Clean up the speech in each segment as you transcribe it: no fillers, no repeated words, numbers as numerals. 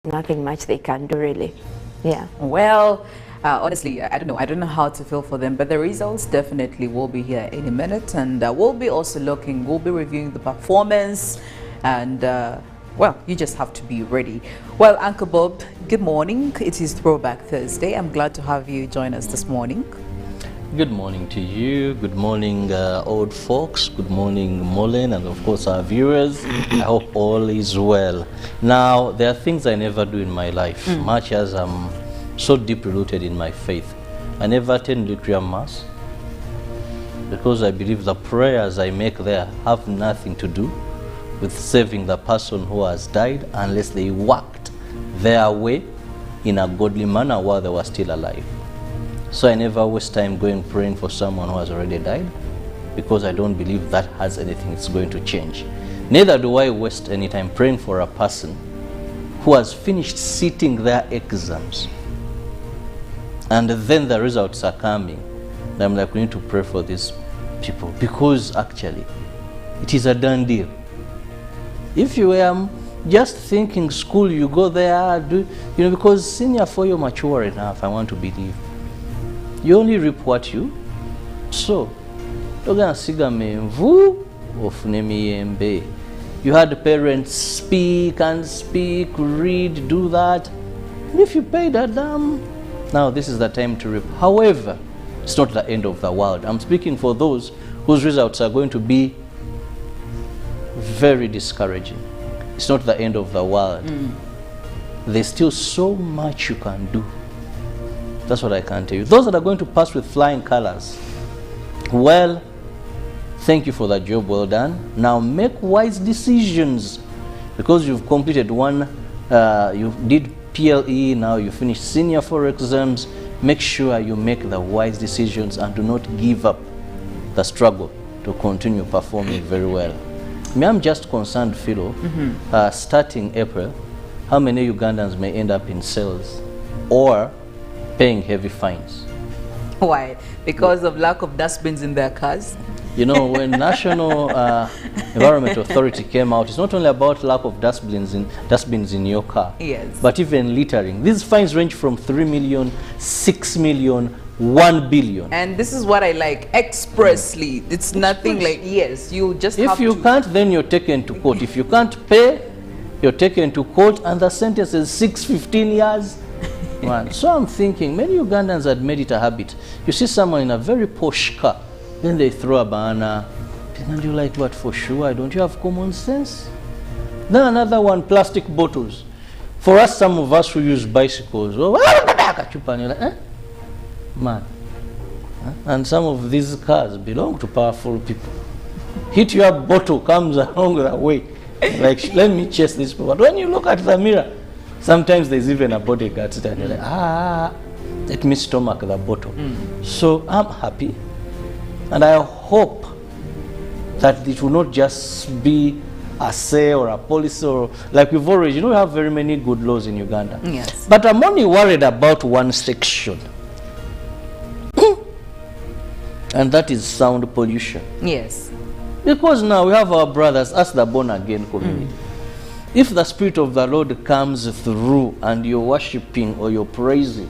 nothing much they can do really. Yeah. Well, honestly, I don't know how to feel for them, but the results definitely will be here any minute, and we'll be also we'll be reviewing the performance, and well, you just have to be ready. Well, Uncle Bob, good morning. It is Throwback Thursday. I'm glad to have you join us this morning. Good morning to you. Good morning, old folks. Good morning, Mollen, and of course our viewers. I hope all is well. Now, there are things I never do in my life, much as I'm so deeply rooted in my faith. I never attend Requiem Mass because I believe the prayers I make there have nothing to do with saving the person who has died unless they worked their way in a godly manner while they were still alive. So I never waste time going praying for someone who has already died because I don't believe that has anything it's going to change. Neither do I waste any time praying for a person who has finished sitting their exams and then the results are coming. And I'm like, we need to pray for these people because actually it is a done deal. If you are just thinking school, you go there, because senior 4 you're mature enough, I want to believe. You only reap what you sow. You had parents speak and speak, read, do that. And if you pay that damn, now this is the time to reap. However, it's not the end of the world. I'm speaking for those whose results are going to be very discouraging. It's not the end of the world. There's still so much you can do. That's what I can tell you. Those that are going to pass with flying colors, well, thank you for that job well done. Now make wise decisions because you've completed one, you did PLE, now you finished senior 4 exams. Make sure you make the wise decisions and do not give up the struggle to continue performing very well. I'm just concerned, Philo, starting April, how many Ugandans may end up in cells or paying heavy fines. Why? Because of lack of dustbins in their cars? You know, when National Environment Authority came out, it's not only about lack of dustbins in your car, yes, but even littering. These fines range from 3 million, 6 million, 1 billion. And this is what I like, expressly. It's nothing like, yes, you just have to. If you can't, then you're taken to court. If you can't pay, you're taken to court, and the sentence is 15 years. Man. So I'm thinking, many Ugandans had made it a habit. You see someone in a very posh car, then they throw a banana, and you're like, what, for sure? Don't you have common sense? Then another one, plastic bottles. For us, some of us who use bicycles, you're like, eh? Man. And some of these cars belong to powerful people. Hit your bottle comes along the way. Like, let me chase this people. But when you look at the mirror, sometimes there's even a bodyguard and you're like, let me stomach the bottle. So I'm happy, and I hope that it will not just be a say or a policy or like we've already, we have very many good laws in Uganda. Yes. But I'm only worried about one section, and that is sound pollution. Yes. Because now we have our brothers, us the born again community. If the Spirit of the Lord comes through and you're worshiping or you're praising.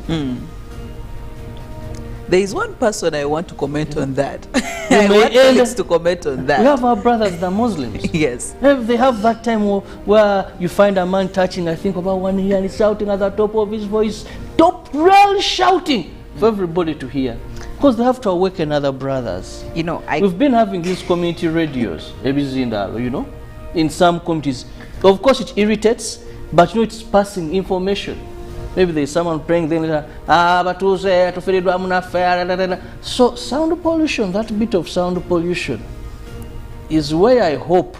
There is one person I want to comment on that. I want Alex to comment on that. We have our brothers, the Muslims. Yes. They have that time where you find a man touching, I think, about 1 year, and he's shouting at the top of his voice, real shouting for everybody to hear. Because they have to awaken other brothers. You know, we've been having these community radios, in some communities. Of course, it irritates, but it's passing information. Maybe there's someone praying, then so sound pollution, that bit of sound pollution is where I hope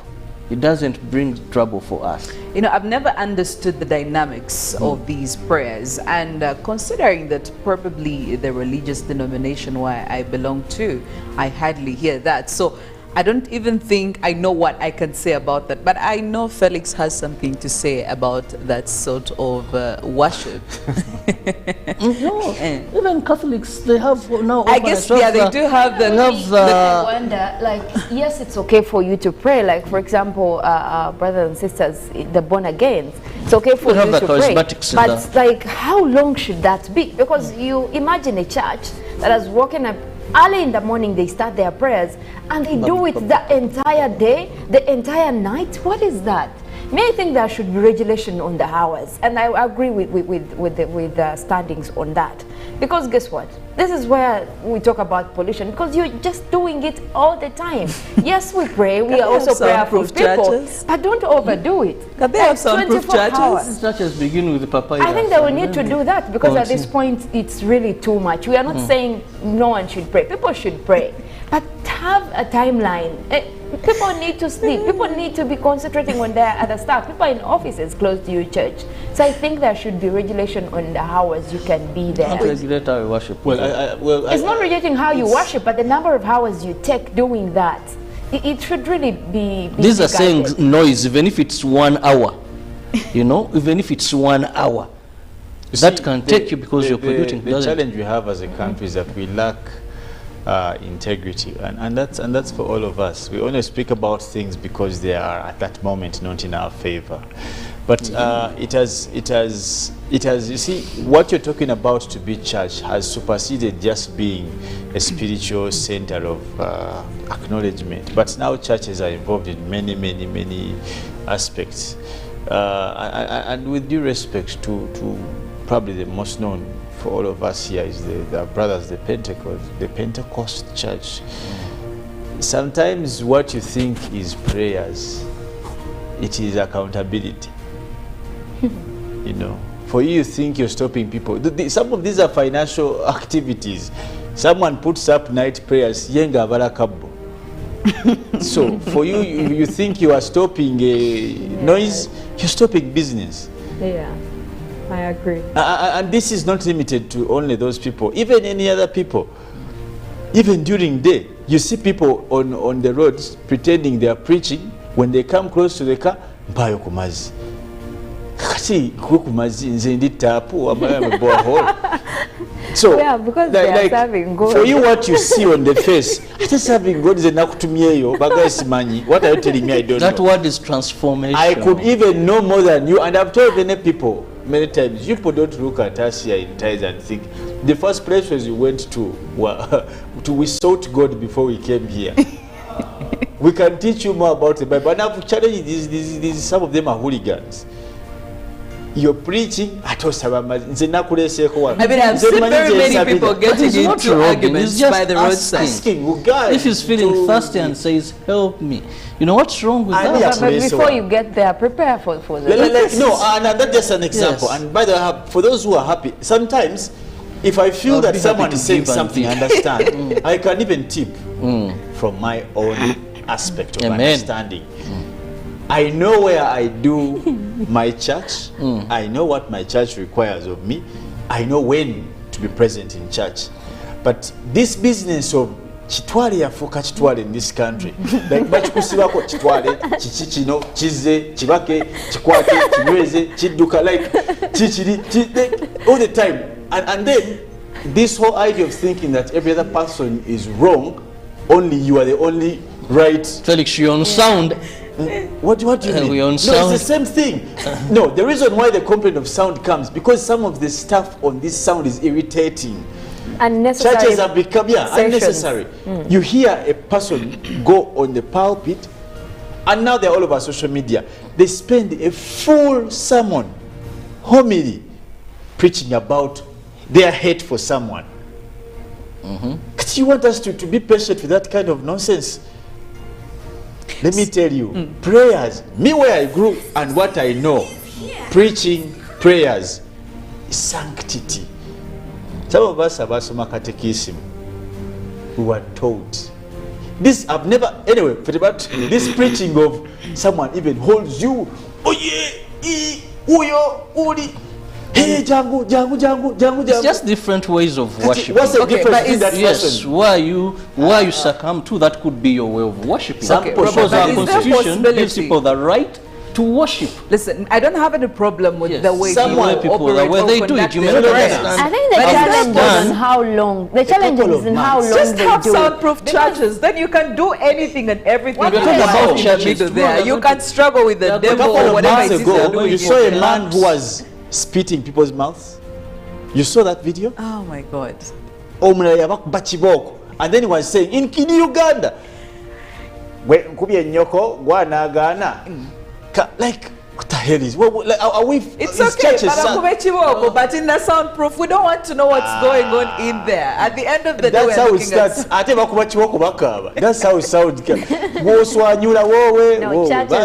it doesn't bring trouble for us. I've never understood the dynamics of these prayers, and considering that probably the religious denomination where I belong to, I hardly hear that. So I don't even think I know what I can say about that, but I know Felix has something to say about that sort of worship. No, even Catholics, they have now. I guess, yeah, they do have the. I wonder, like, yes, it's okay for you to pray. Like, for example, brothers and sisters, the born again, it's okay for you to pray. But like, how long should that be? Because you imagine a church that is walking up early in the morning, they start their prayers, and they do it the entire day, the entire night. What is that? May I think there should be regulation on the hours, and I agree with the standings on that. Because guess what? This is where we talk about pollution, because you're just doing it all the time. Yes, we pray. We are also prayerful people, but don't overdo it. Can they have some proof churches? Churches begin with the papyrus. I think they will need to do that, because at this point it's really too much. We are not saying no one should pray. People should pray, but have a timeline. People need to sleep. People need to be concentrating on their other stuff. People in offices close to your church. So I think there should be regulation on the hours you can be there. Not regulate how you worship. It's not regulating how you worship, but the number of hours you take doing that. It should really be These are saying noise, even if it's 1 hour. You know, even if it's 1 hour. That can take you because you're polluting. The challenge we have as a country is that we lack integrity, and that's for all of us. We only speak about things because they are at that moment not in our favor. But it has you see, what you're talking about to be church has superseded just being a spiritual center of acknowledgement. But now churches are involved in many aspects, and with due respect to probably the most known for all of us here is the brothers, the Pentecost church. Sometimes what you think is prayers, it is accountability. You know, for you think you're stopping people. Some of these are financial activities. Someone puts up night prayers, yenga barakabo. So for you think you are stopping noise, you're stopping business. Yeah. I agree. And this is not limited to only those people, even any other people. Even during day, you see people on the roads pretending they are preaching. When they come close to the car, mpayo kumazi. Kasi kumazi nze ndi tapu amaya borehole. So yeah, because they are serving God. For you, what you see on the face, just serving God is enough to me. What are you telling me? I don't know. That word is transformation. I could even know more than you, and I've told many people many times, you people don't look at us here in ties and think the first places we went to we sought God before we came here. We can teach you more about the Bible. And I've challenged these some of them are hooligans. You're preaching, I mean, I've seen very many people getting into arguments by the roadside. If he's feeling thirsty and says, help me, you know what's wrong with that? But before you get there, prepare for the no, and that's just an example. Yes. And by the way, for those who are happy, sometimes if I feel that someone is saying something I understand, I can even tip from my own aspect of understanding. I know where I do my church. I know what my church requires of me. I know when to be present in church. But this business of chitwale yafuka chitwale in this country, like bachikusibako chitwale chichino chize chibake chikwake chinyweze chiduka, like chichiri all the time, and then this whole idea of thinking that every other person is wrong, only you are the only right. Felix, you're on sound. What do you mean? We on no, sound. it's the same thing. No, the reason why the complaint of sound comes because some of the stuff on this sound is irritating. Unnecessary. Churches have become unnecessary. You hear a person go on the pulpit, and now they're all over social media. They spend a full sermon, homily, preaching about their hate for someone. You want us to be patient with that kind of nonsense? Let me tell you, prayers, me where I grew and what I know, preaching prayers is sanctity. Some of us have asoma catechism. We were taught. This I've never, anyway, but this preaching of someone even holds you, oh yeah, uyo, uri, hey, Hey, jangu, jangu, jangu, jangu, jangu. It's just different ways of worshiping. What's the difference in that yes, person? why you succumb to, that could be your way of worshiping. Okay, because our is there constitution gives possibility? people the right to worship. Listen, I don't have any problem with Yes. the way Some people people, operate the way or they do it, conduct you may their not prayers. understand. I think the But challenge understand is in how long. The challenge couple is of in how months. long Just they have do it. soundproof churches, then you can do anything and everything. What You about can about in the churches? middle True, there. You can struggle with the A devil couple or of whatever months it is they're ago, doing. you saw a in man who was spitting people's mouths. You saw that video? Oh my God. And then he was saying, in Uganda, like, what the hell is, like, are we, It's okay, but in the soundproof, we don't want to know what's going on in there. At the end of the day, that's how it starts. That's how it sounds. No, churches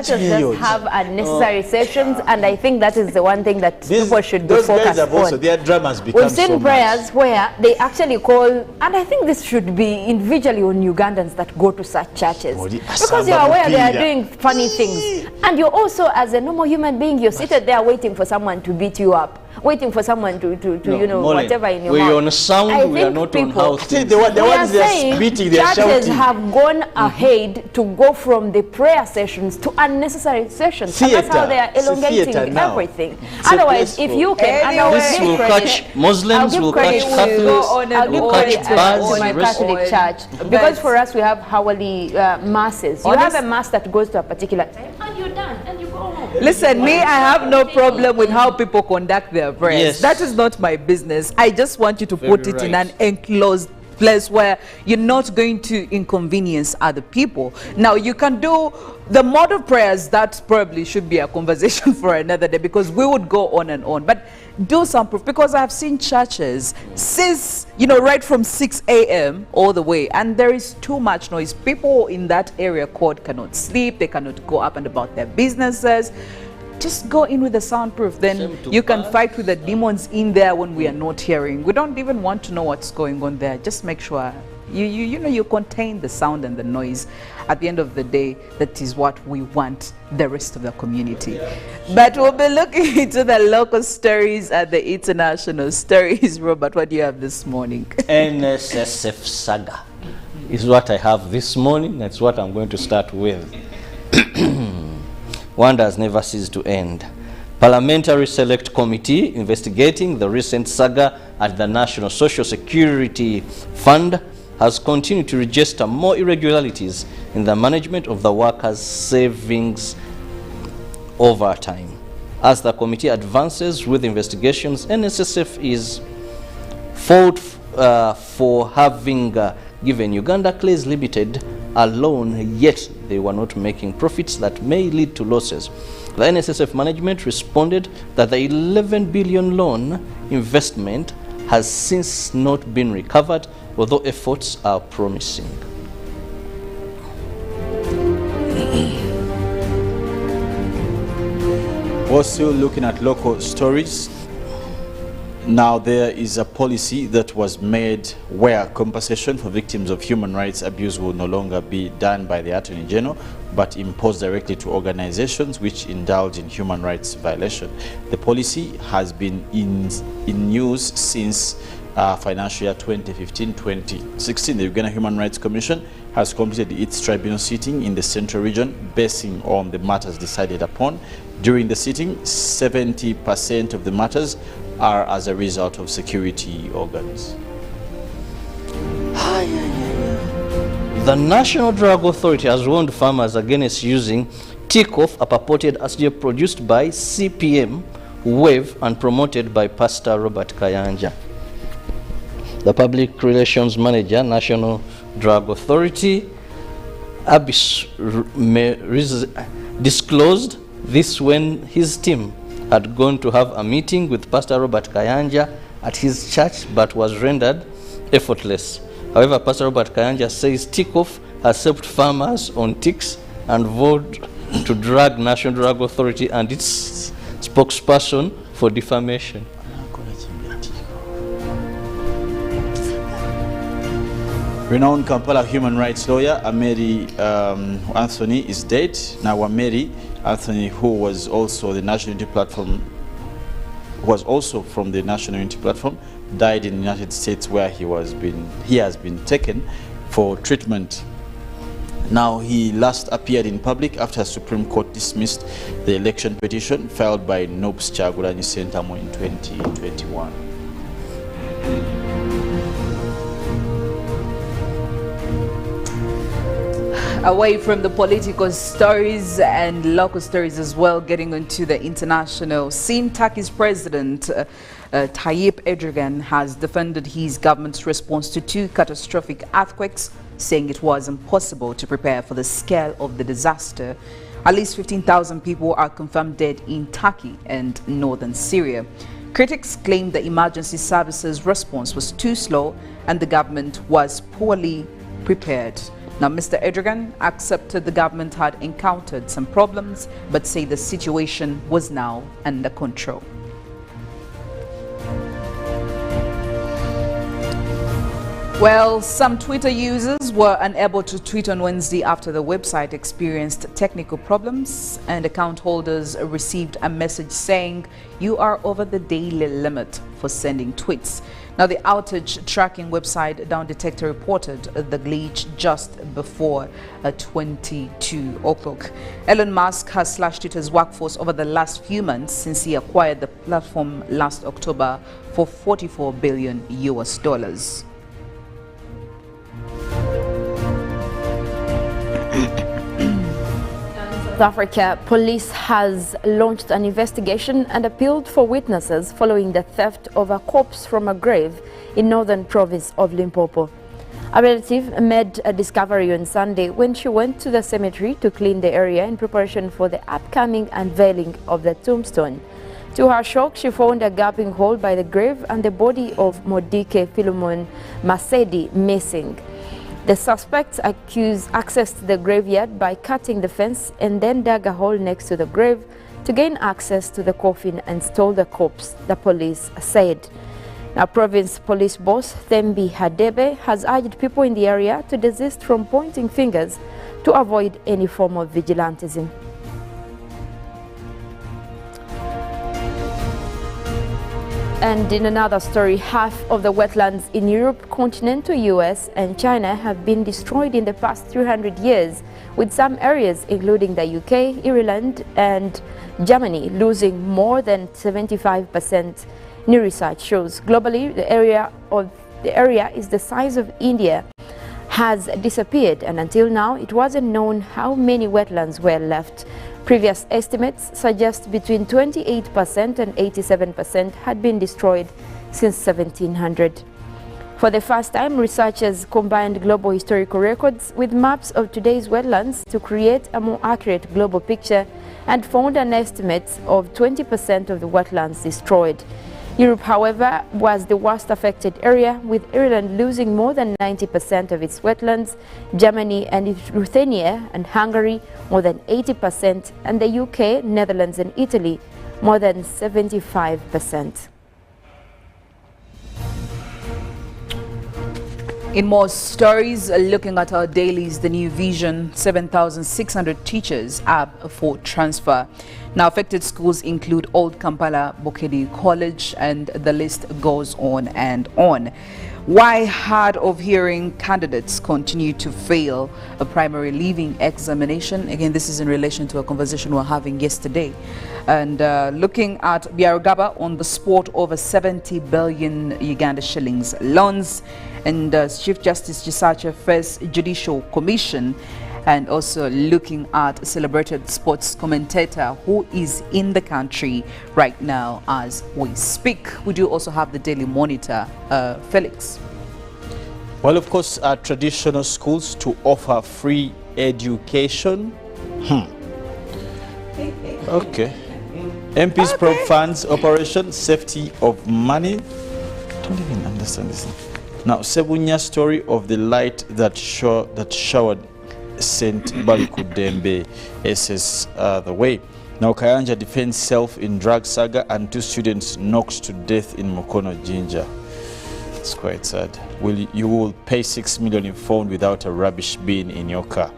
just have unnecessary sessions, and I think that is the one thing that people should be those guys focused have also, on. their dramas become We've seen so prayers where they actually call, and I think this should be individually on Ugandans that go to such churches. Because you're aware they are doing funny things. And you're also, as a normal human being, you're seated there waiting for someone to beat you up. Waiting for someone to you know, Mollen, whatever in your we're mouth. on sound, we are not on how things. The ones We are they are saying spitting, they are churches shouting. have gone ahead to go from the prayer sessions to unnecessary sessions. And that's how they are Theater. It's a theater elongating now. everything. It's a Otherwise, place if for- you can, and I Anyway, will This give will credit. catch Muslims, I'll give will credit catch to- Catholics, I'll give will credit catch to bars. my Catholic church, because for us we have hourly masses. You have a mass that goes to a particular time, and you're done, and you go home. Listen, me, I have no problem with how people conduct their prayers. Yes. That is not my business. I just want you to put it in an enclosed place where you're not going to inconvenience other people. Now, you can do the mode of prayers. That probably should be a conversation for another day, because we would go on and on. But do some proof, because I've seen churches since, you know, right from 6 a.m. all the way, and there is too much noise. People in that area code cannot sleep, they cannot go up and about their businesses. Just go in with the soundproof, then you can fight with the demons in there when we are not hearing. We don't even want to know what's going on there. Just make sure you know, you contain the sound and the noise. At the end of the day, that is what we want the rest of the community. But we'll be looking into the local stories and the international stories. Robert, what do you have this morning? NSSF saga is what I have this morning. That's what I'm going to start with. Wonder has never ceased to end. Parliamentary Select Committee investigating the recent saga at the National Social Security Fund has continued to register more irregularities in the management of the workers' savings over time. As the committee advances with investigations, NSSF is fault for having given Uganda Clays Limited a loan, yet they were not making profits that may lead to losses. The NSSF management responded that the 11 billion loan investment has since not been recovered, although efforts are promising. Also looking at local stories. Now there is a policy that was made where compensation for victims of human rights abuse will no longer be done by the Attorney General, but imposed directly to organizations which indulge in human rights violation. The policy has been in news since financial year 2015-2016. The Uganda Human Rights Commission has completed its tribunal sitting in the Central Region, basing on the matters decided upon. During the sitting, 70% of the matters are as a result of security organs. The National Drug Authority has warned farmers against using Tikoff, a purported SGF produced by CPM, WAVE, and promoted by Pastor Robert Kayanja. The Public Relations Manager, National Drug Authority, Abis, disclosed this when his team had gone to have a meeting with Pastor Robert Kayanja at his church, but was rendered effortless. However, Pastor Robert Kayanja says Tikoff has helped farmers on ticks and vowed to drag National Drug Authority and its spokesperson for defamation. Renowned Kampala human rights lawyer Ameri Anthony is dead. Now Ameri Anthony, who was also the National Unity Platform who was also from the National Unity Platform, died in the United States, where he has been taken for treatment. Now, he last appeared in public after the Supreme Court dismissed the election petition filed by Nobs Kyagulanyi Ssentamu in 2021. Away from the political stories and local stories as well, getting into the international scene, Turkey's president Tayyip Erdogan has defended his government's response to 2 catastrophic earthquakes, saying it was impossible to prepare for the scale of the disaster. At least 15,000 people are confirmed dead in Turkey and northern Syria. Critics claim the emergency services response was too slow and the government was poorly prepared. Now, Mr. Erdogan accepted the government had encountered some problems, but say the situation was now under control. Well, some Twitter users were unable to tweet on Wednesday after the website experienced technical problems, and account holders received a message saying you are over the daily limit for sending tweets. Now, the outage tracking website Down Detector reported the glitch just before 22 o'clock. Elon Musk has slashed Twitter's workforce over the last few months since he acquired the platform last October for $44 billion. South Africa police has launched an investigation and appealed for witnesses following the theft of a corpse from a grave in northern province of Limpopo. A relative made a discovery on Sunday when she went to the cemetery to clean the area in preparation for the upcoming unveiling of the tombstone. To her shock, she found a gaping hole by the grave and the body of Modike Philomena Masedi missing. The suspects accessed the graveyard by cutting the fence and then dug a hole next to the grave to gain access to the coffin and stole the corpse, the police said. Now, province police boss Thembi Hadebe has urged people in the area to desist from pointing fingers to avoid any form of vigilantism. And in another story, half of the wetlands in Europe, continental US and China have been destroyed in the past 300 years, with some areas including the UK, Ireland and Germany losing more than 75%. New research shows globally the area is the size of India has disappeared, and until now it wasn't known how many wetlands were left. Previous estimates suggest between 28% and 87% had been destroyed since 1700. For the first time, researchers combined global historical records with maps of today's wetlands to create a more accurate global picture and found an estimate of 20% of the wetlands destroyed. Europe, however, was the worst affected area, with Ireland losing more than 90% of its wetlands, Germany and Lithuania and Hungary more than 80%, and the UK, Netherlands and Italy more than 75%. In more stories, looking at our dailies, the new vision, 7,600 teachers up for transfer. Now, affected schools include Old Kampala Bokedi College, and the list goes on and on. Why hard of hearing candidates continue to fail a primary leaving examination? Again, this is in relation to a conversation we were having yesterday. And looking at Byarugaba on the spot, over 70 billion Uganda shillings loans, and Chief Justice Gisacha First Judicial Commission, and also looking at celebrated sports commentator who is in the country right now as we speak. We do also have the Daily Monitor. Felix. Well, of course, traditional schools to offer free education. Okay. MP's prop funds operation, safety of money. Don't even understand this. Now, Sebunya story of the light that showered St. Balukudembe SS the way. Now, Kayanja defends self in drug saga, and 2 students knocked to death in Mukono Jinja. It's quite sad. You will pay 6 million in phone without a rubbish bin in your car.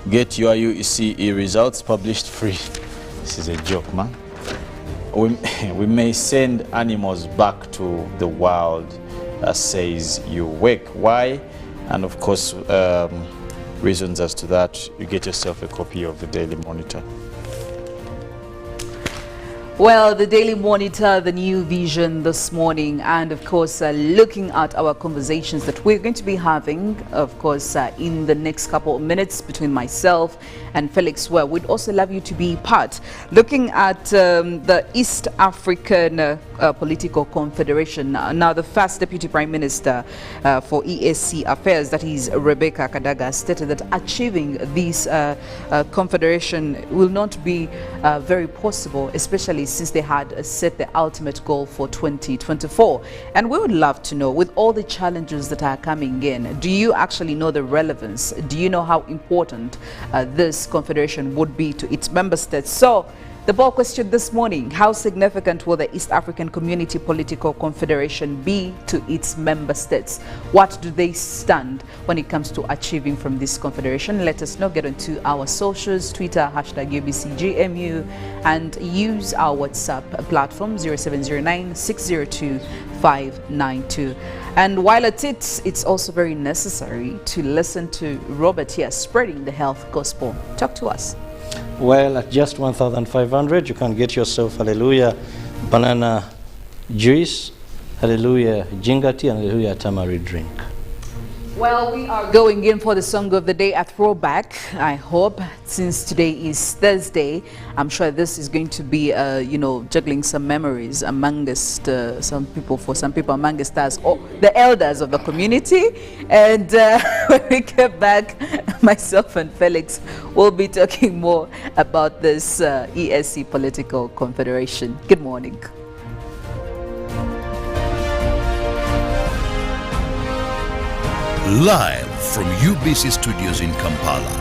Get your UECE results published free. This is a joke, man. we may send animals back to the wild, says Uwek. Why? And of course, reasons as to that, you get yourself a copy of the Daily Monitor. Well, the Daily Monitor, the New Vision this morning, and of course looking at our conversations that we're going to be having, of course, in the next couple of minutes between myself and Felix, where we'd also love you to be part. Looking at the East African Political Confederation. Now, the first Deputy Prime Minister for EAC Affairs, that is Rebecca Kadaga, stated that achieving this confederation will not be very possible, especially since they had set the ultimate goal for 2024. And we would love to know, with all the challenges that are coming in, do you actually know the relevance? Do you know how important this confederation would be to its member states? So the poll question this morning: how significant will the East African Community Political Confederation be to its member states? What do they stand when it comes to achieving from this confederation? Let us know. Get onto our socials, Twitter, #UBCGMU, and use our WhatsApp platform 0709 602 592. And while at it, it's also very necessary to listen to Robert here, spreading the health gospel. Talk to us. Well, at just 1,500, you can get yourself, hallelujah, banana juice, hallelujah, jingati, and hallelujah, tamarind drink. Well, we are going in for the song of the day, a throwback. I hope, since today is Thursday, I'm sure this is going to be, juggling some memories amongst some people amongst us, or the elders of the community. And when we get back, myself and Felix will be talking more about this ESC Political Confederation. Good morning. Live from UBC Studios in Kampala.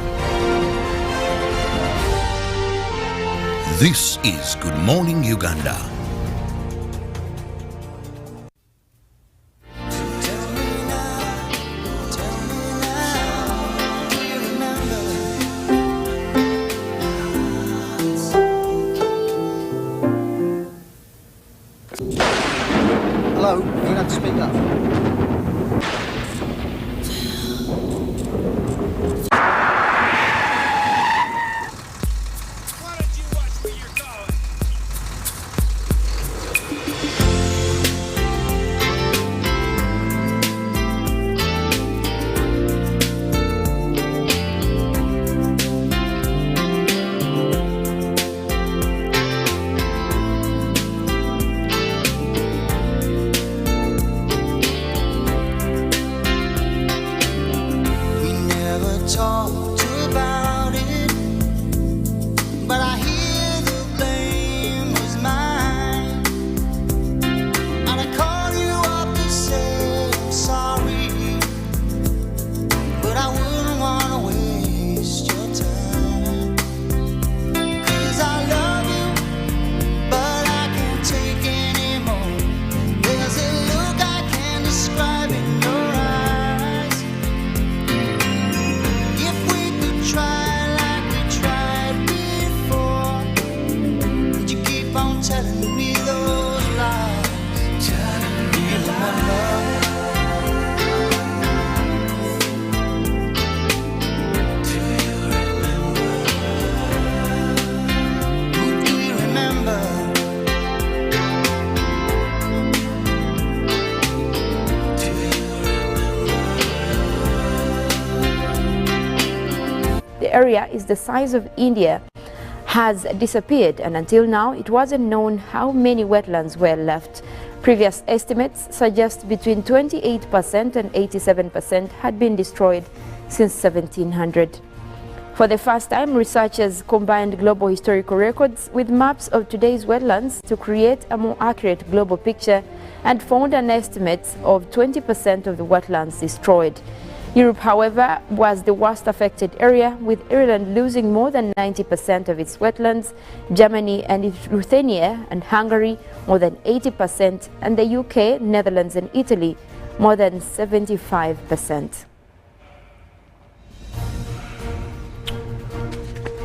This is Good Morning Uganda. Hello, you're going to have to speak up. Area is the size of India has disappeared, and until now it wasn't known how many wetlands were left. Previous estimates suggest between 28% and 87% had been destroyed since 1700. For the first time, researchers combined global historical records with maps of today's wetlands to create a more accurate global picture and found an estimate of 20% of the wetlands destroyed. Europe, however, was the worst affected area, with Ireland losing more than 90% of its wetlands, Germany and Lithuania and Hungary more than 80%, and the UK, Netherlands and Italy more than 75%.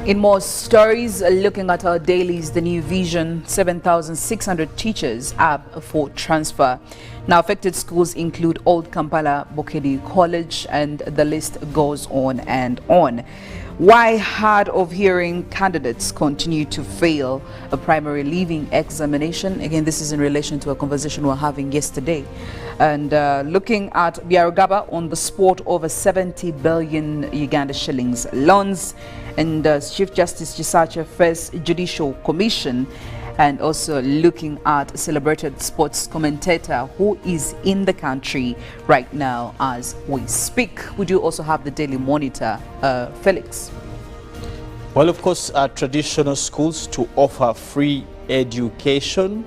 In more stories, looking at our dailies, the new vision, 7,600 teachers up for transfer. Now, affected schools include Old Kampala, Bokedi College, and the list goes on and on. Why hard of hearing candidates continue to fail a primary leaving examination? Again, this is in relation to a conversation we were having yesterday. And looking at Byarugaba on the spot, over 70 billion Uganda shillings loans. And Chief Justice Chisacha First Judicial Commission, and also looking at a celebrated sports commentator who is in the country right now as we speak. We do also have the Daily Monitor, Felix. Well, of course, traditional schools to offer free education.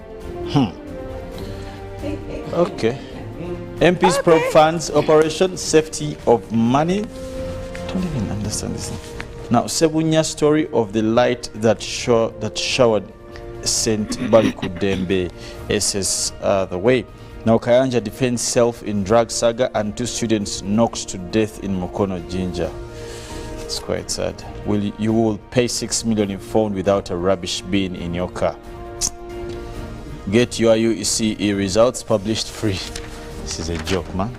Okay. MP's probe funds operation, safety of money. Don't even understand this thing. Now, Sebunya story of the light that showered St. Balukudembe SS the way. Now, Kayanja defends self in drug saga and 2 students knocked to death in Mukono Jinja. It's quite sad. You will pay 6 million in phone without a rubbish bin in your car. Get your UECE results published free. This is a joke, man.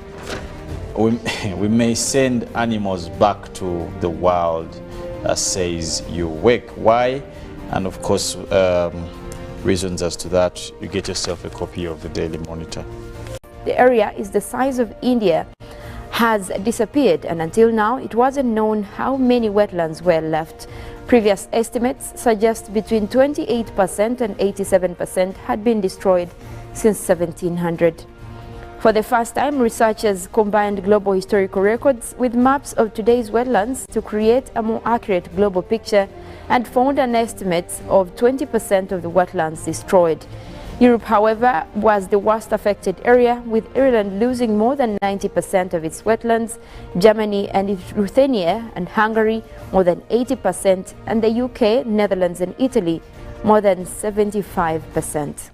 We may send animals back to the wild, says UWEC. Why? And of course, reasons as to that, you get yourself a copy of the Daily Monitor. The area is the size of India, has disappeared, and until now it wasn't known how many wetlands were left. Previous estimates suggest between 28% and 87% had been destroyed since 1700. For the first time, researchers combined global historical records with maps of today's wetlands to create a more accurate global picture and found an estimate of 20% of the wetlands destroyed. Europe, however, was the worst affected area, with Ireland losing more than 90% of its wetlands, Germany and Lithuania and Hungary more than 80%, and the UK, Netherlands and Italy more than 75%.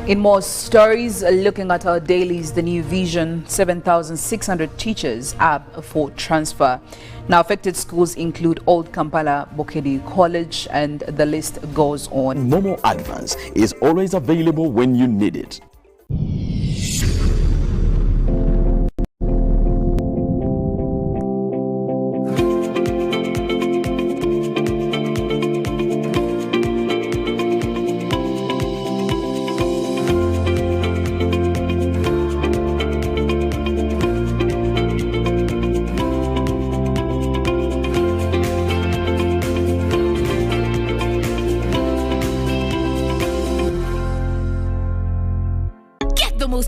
In more stories, looking at our dailies, the new vision, 7,600 teachers up for transfer. Now, affected schools include Old Kampala, Bokedi College, and the list goes on. Momo Advance is always available when you need it.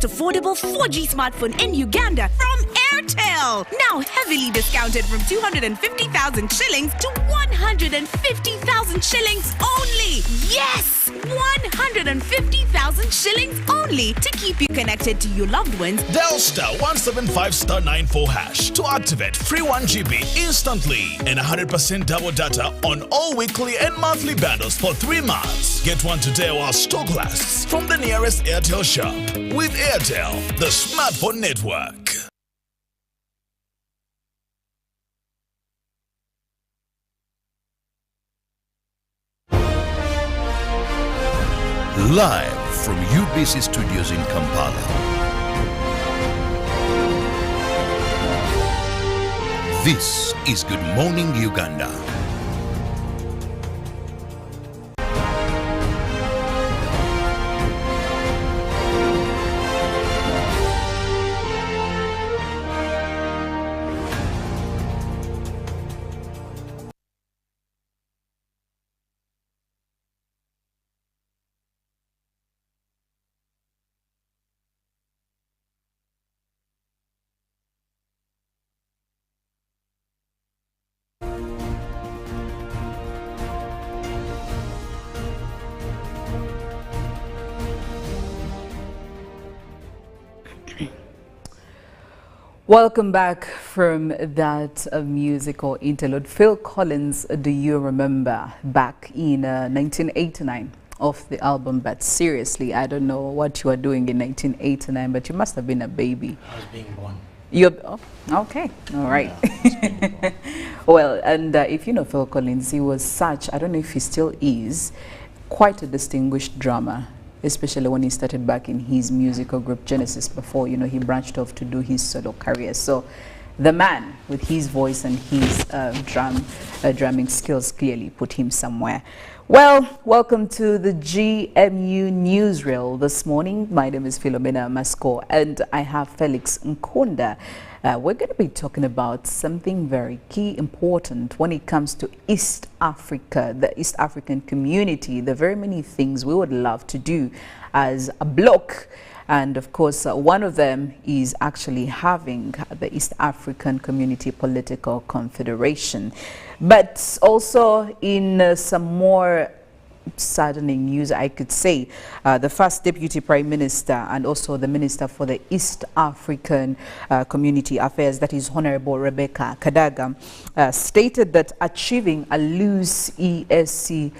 Affordable 4G smartphone in Uganda from Airtel. Now heavily discounted from 250,000 shillings to 150,000 shillings only. Yes, 150,000 shillings only to keep you connected to your loved ones. Dial *175*94# to activate free 1 GB instantly and 100% double data on all weekly and monthly bundles for 3 months. Get one today while stock lasts from the nearest Airtel shop. With Airtel, the smartphone network. Live from UBC Studios in Kampala. This is Good Morning Uganda. Welcome back from that musical interlude. Phil Collins, Do You Remember, back in 1989 of the album But Seriously. I don't know what you were doing in 1989, but you must have been a baby. I was being born. Oh, okay, all right. Yeah. Well, and if you know Phil Collins, he was such, I don't know if he still is, quite a distinguished drummer, especially when he started back in his musical group Genesis before, you know, he branched off to do his solo career. So the man with his voice and his drumming skills clearly put him somewhere. Well, welcome to the GMU Newsreel this morning. My name is Philomena Mastiko, and I have Felix Nkonda. We're going to be talking about something very key, important when it comes to East Africa, the East African community, the very many things we would love to do as a bloc. And of course, one of them is actually having the East African Community Political Confederation. But also in some more saddening news, I could say, the first Deputy Prime Minister and also the Minister for the East African Community Affairs, that is Honorable Rebecca Kadaga, stated that achieving a loose ESC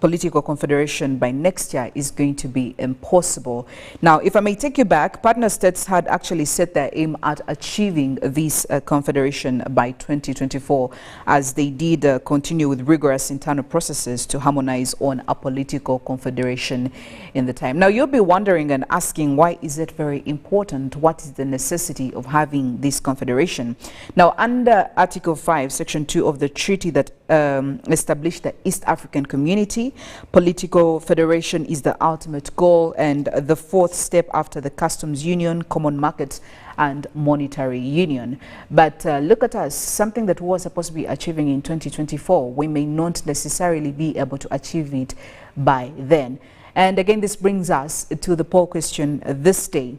political confederation by next year is going to be impossible. Now, if I may take you back, partner states had actually set their aim at achieving this confederation by 2024, as they did continue with rigorous internal processes to harmonize on a political confederation in the time. Now, you'll be wondering and asking, why is it very important? What is the necessity of having this confederation? Now, under Article 5, Section 2 of the treaty that established the East African Community, political federation is the ultimate goal and the fourth step after the customs union, common markets, and monetary union. But look at us, something that we were supposed to be achieving in 2024, we may not necessarily be able to achieve it by then. And again, this brings us to the poll question this day.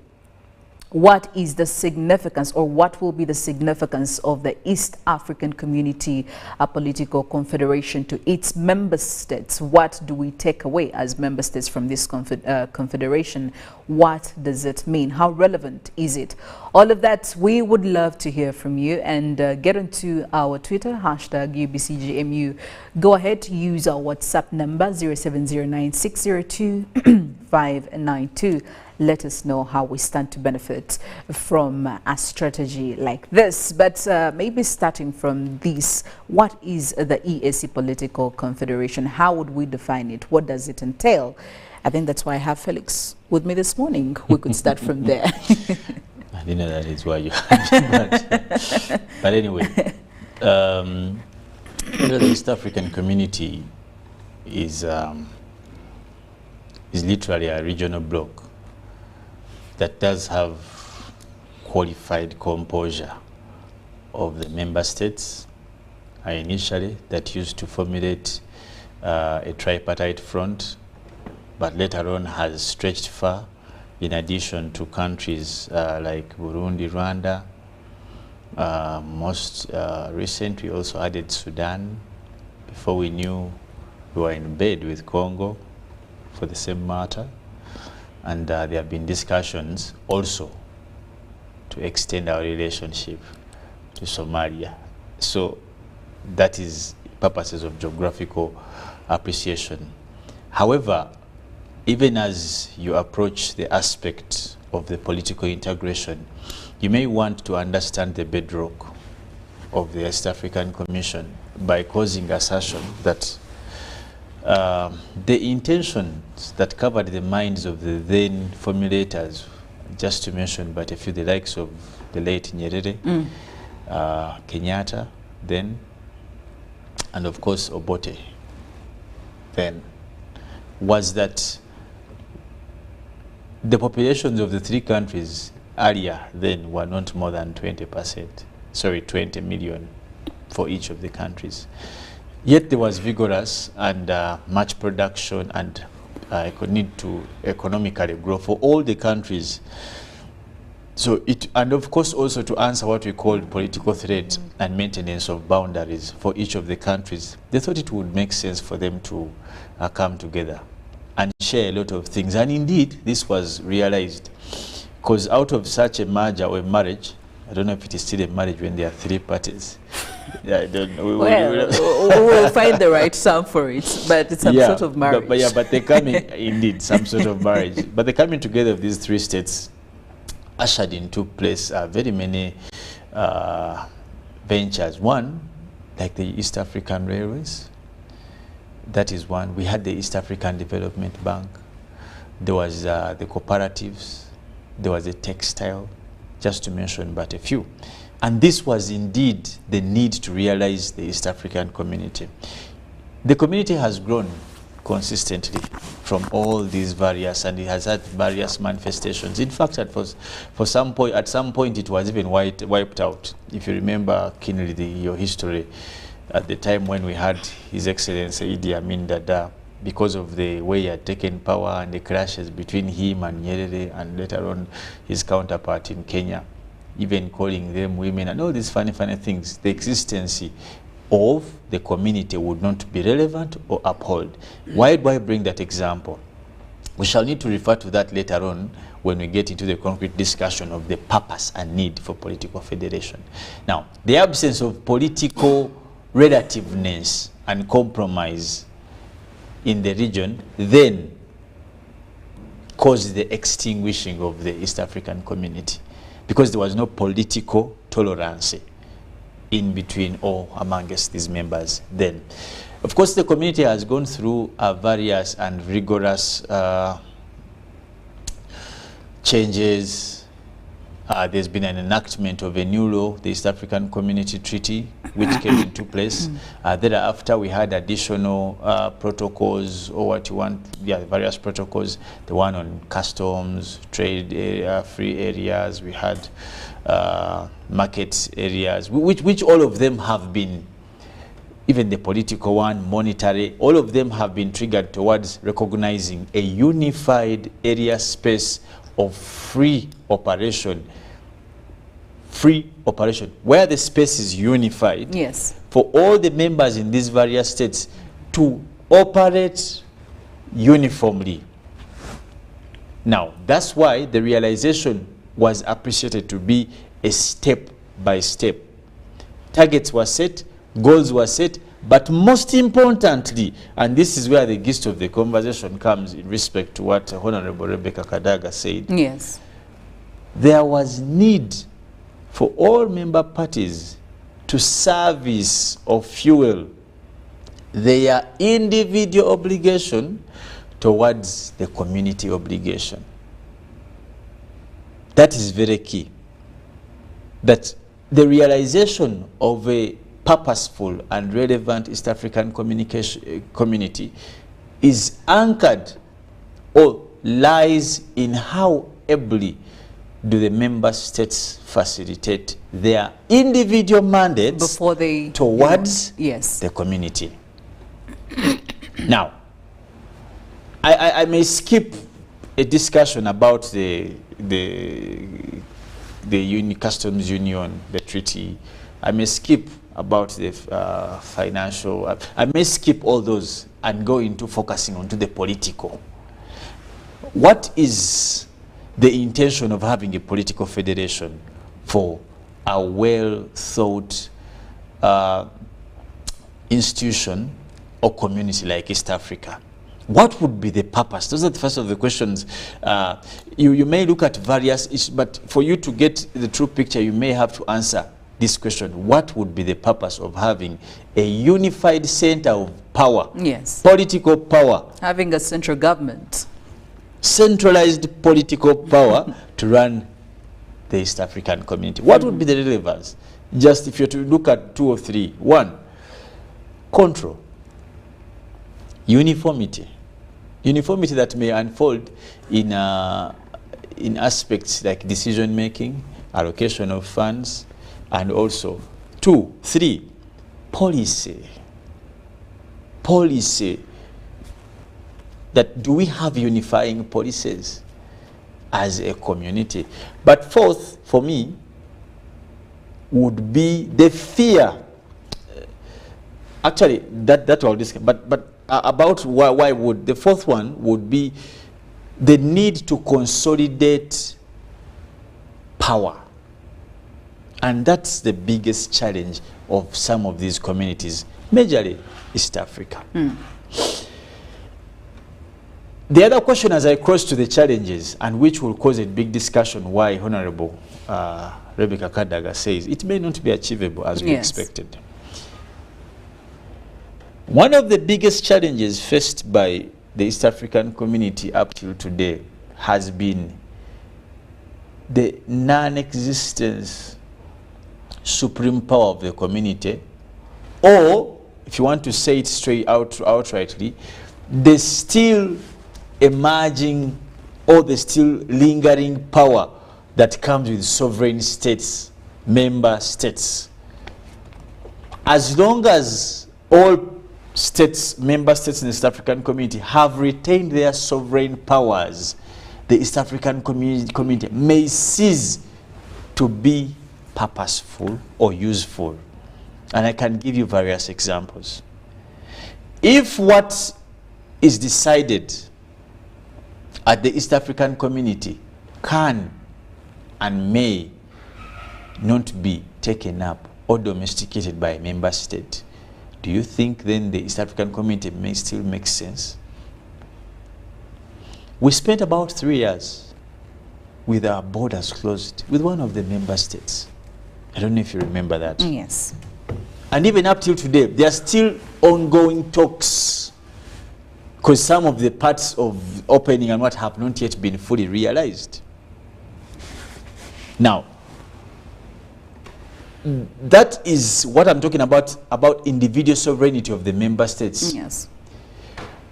What is the significance, or what will be the significance of the East African Community Political Confederation to its member states? What do we take away as member states from this confederation? What does it mean? How relevant is it? All of that, we would love to hear from you, and get onto our Twitter, hashtag UBCGMU. Go ahead, use our WhatsApp number 0709-602-592. Let us know how we stand to benefit from a strategy like this. But maybe starting from this, what is the EAC Political Confederation? How would we define it? What does it entail? I think that's why I have Felix with me this morning. We could start from there. I didn't know that is why you had but anyway, the East African community is literally a regional bloc that does have qualified composure of the member states initially, that used to formulate a tripartite front, but later on has stretched far, in addition to countries like Burundi, Rwanda. Most recently also added Sudan. Before we knew, we were in bed with Congo for the same matter. And there have been discussions also to extend our relationship to Somalia. So that is purposes of geographical appreciation. However, even as you approach the aspect of the political integration, you may want to understand the bedrock of the East African Commission by causing assertion that the intentions that covered the minds of the then formulators, just to mention but a few, the likes of the late Nyerere, Kenyatta then, and of course Obote then, was that the populations of the three countries earlier then were not more than 20 million for each of the countries. Yet there was vigorous and much production and need to economically grow for all the countries. So and of course also to answer what we call political threat and maintenance of boundaries for each of the countries, they thought it would make sense for them to come together and share a lot of things. And indeed, this was realized, because out of such a merger or a marriage, I don't know if it is still a marriage when there are three parties. Yeah, I don't know. We'll find the right term for it, but it's some sort of marriage. But they're coming, indeed, some sort of marriage. But the coming together of these three states ushered into place very many ventures. One, like the East African Railways. That is one. We had the East African Development Bank. There was the cooperatives. There was the textile, just to mention but a few. And this was indeed the need to realize the East African community. The community has grown consistently from all these various, and it has had various manifestations. In fact, at some point it was even wiped out. If you remember keenly your history, at the time when we had His Excellency Idi Amin Dada, because of the way he had taken power and the clashes between him and Nyerere and later on his counterpart in Kenya, even calling them women and all these funny things, the existence of the community would not be relevant or upheld. Why do I bring that example? We shall need to refer to that later on when we get into the concrete discussion of the purpose and need for political federation. Now, the absence of political relativeness and compromise in the region then caused the extinguishing of the East African community, because there was no political tolerance in between or amongst these members then. Of course, the community has gone through various and rigorous changes. There's been an enactment of a new law, the East African Community Treaty, which came into place. Thereafter, we had additional protocols, or what you want, various protocols. The one on customs, trade area, free areas. We had market areas, which all of them have been, even the political one, monetary, all of them have been triggered towards recognizing a unified area space of free operation, where the space is unified, yes, for all the members in these various states to operate uniformly. Now, that's why the realization was appreciated to be a step by step. Targets were set, goals were set, but most importantly, and this is where the gist of the conversation comes in respect to what Honorable Rebecca Kadaga said. Yes. There was need for all member parties to service or fuel their individual obligation towards the community obligation. That is very key. That the realization of a purposeful and relevant East African community is anchored or lies in how ably do the member states facilitate their individual mandates before they towards yes, the community. Now, I may skip a discussion about the customs union, the treaty. I may skip about the financial. I may skip all those and go into focusing onto the political. What is the intention of having a political federation for a well-thought institution or community like East Africa? What would be the purpose? Those are the first of the questions. You may look at various issues, but for you to get the true picture, you may have to answer this question. What would be the purpose of having a unified center of power? Yes. Political power. Having a central government. Centralized political power to run the East African community. What would be the relevance? Just if you're to look at 2 or 3. 1, control. Uniformity. Uniformity that may unfold in aspects like decision making, allocation of funds, and also 2, 3, policy. Policy. That do we have unifying policies as a community? But 4th, for me, would be the fear. Actually, that will discuss. But about why would the 4th one would be the need to consolidate power, and that's the biggest challenge of some of these communities, majorly East Africa. The other question as I cross to the challenges, and which will cause a big discussion, why Honorable Rebecca Kadaga says it may not be achievable as we expected. One of the biggest challenges faced by the East African community up till today has been the non-existence supreme power of the community, or if you want to say it straight outrightly, the still emerging or the still lingering power that comes with sovereign states, member states. As long as all states, member states in the East African community have retained their sovereign powers, the East African community may cease to be purposeful or useful. And I can give you various examples. If what is decided at the East African community can and may not be taken up or domesticated by a member state, do you think then the East African community may still make sense? We spent about 3 years with our borders closed with one of the member states. I don't know if you remember that. Yes. And even up till today, there are still ongoing talks, because some of the parts of opening and what have not yet been fully realized. Now, that is what I'm talking about individual sovereignty of the member states. Yes.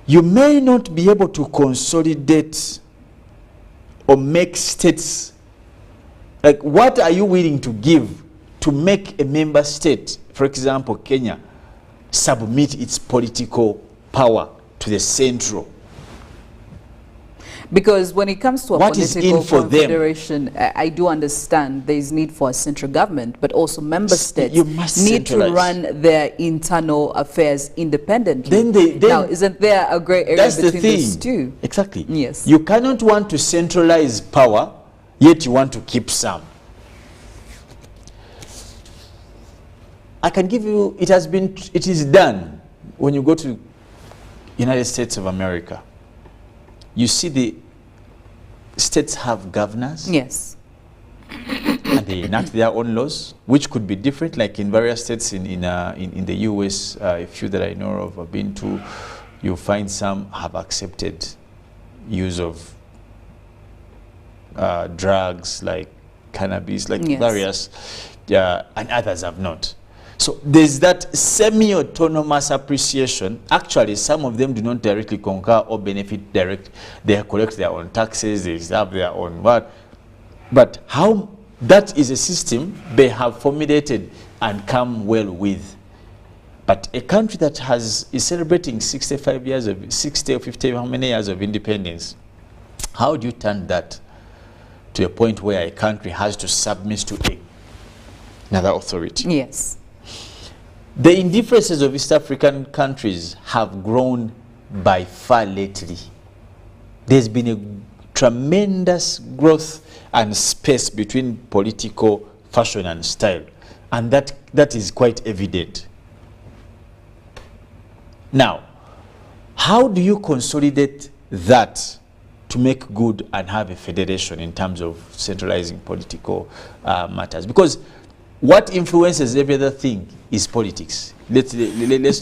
You may not be able to consolidate or make states, like what are you willing to give to make a member state, for example, Kenya, submit its political power to the central? Because when it comes to a political confederation, I do understand there is need for a central government, but also member states need to run their internal affairs independently. Now, isn't there a gray area between these two? Exactly. Yes. You cannot want to centralize power, yet you want to keep some. I can give you, it is done when you go to United States of America. You see the states have governors. Yes. And they enact their own laws, which could be different, like in various states in the US, a few that I know of have been to, you'll find some have accepted use of drugs like cannabis, like various, and others have not. So there's that semi-autonomous appreciation. Actually, some of them do not directly concur or benefit direct. They collect their own taxes, they have their own what. But how that is a system they have formulated and come well with. But a country that is celebrating 65 years of 60 or 50, how many years of independence, how do you turn that to a point where a country has to submit to another authority? Yes. The indifferences of East African countries have grown by far lately. There's been a tremendous growth and space between political fashion and style, and that is quite evident. Now, how do you consolidate that to make good and have a federation in terms of centralizing political matters? Because what influences every other thing is politics. Let's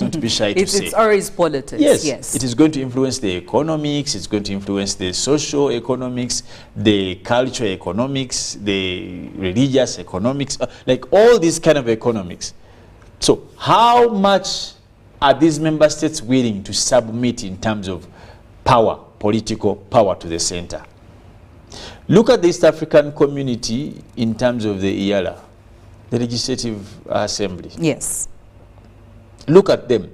not be shy to say. It's always politics. Yes. It is going to influence the economics, it's going to influence the social economics, the cultural economics, the religious economics, like all these kind of economics. So how much are these member states willing to submit in terms of power, political power to the center? Look at the East African community in terms of the EALA, the Legislative Assembly. Yes. Look at them.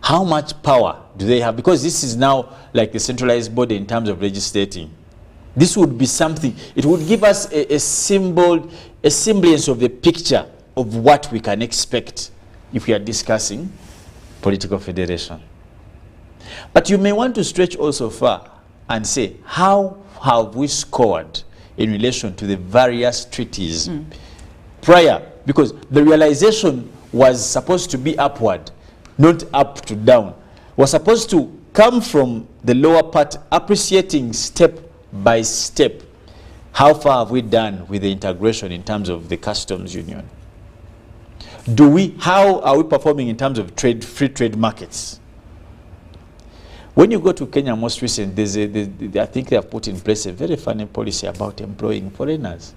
How much power do they have? Because this is now like the centralized body in terms of legislating. This would be something, it would give us a semblance of the picture of what we can expect if we are discussing political federation. But you may want to stretch also far and say, how have we scored in relation to the various treaties prior? Because the realization was supposed to be upward, not up to down. Was supposed to come from the lower part, appreciating step by step, how far have we done with the integration in terms of the customs union? How are we performing in terms of free trade markets? When you go to Kenya most recent, I think they have put in place a very funny policy about employing foreigners.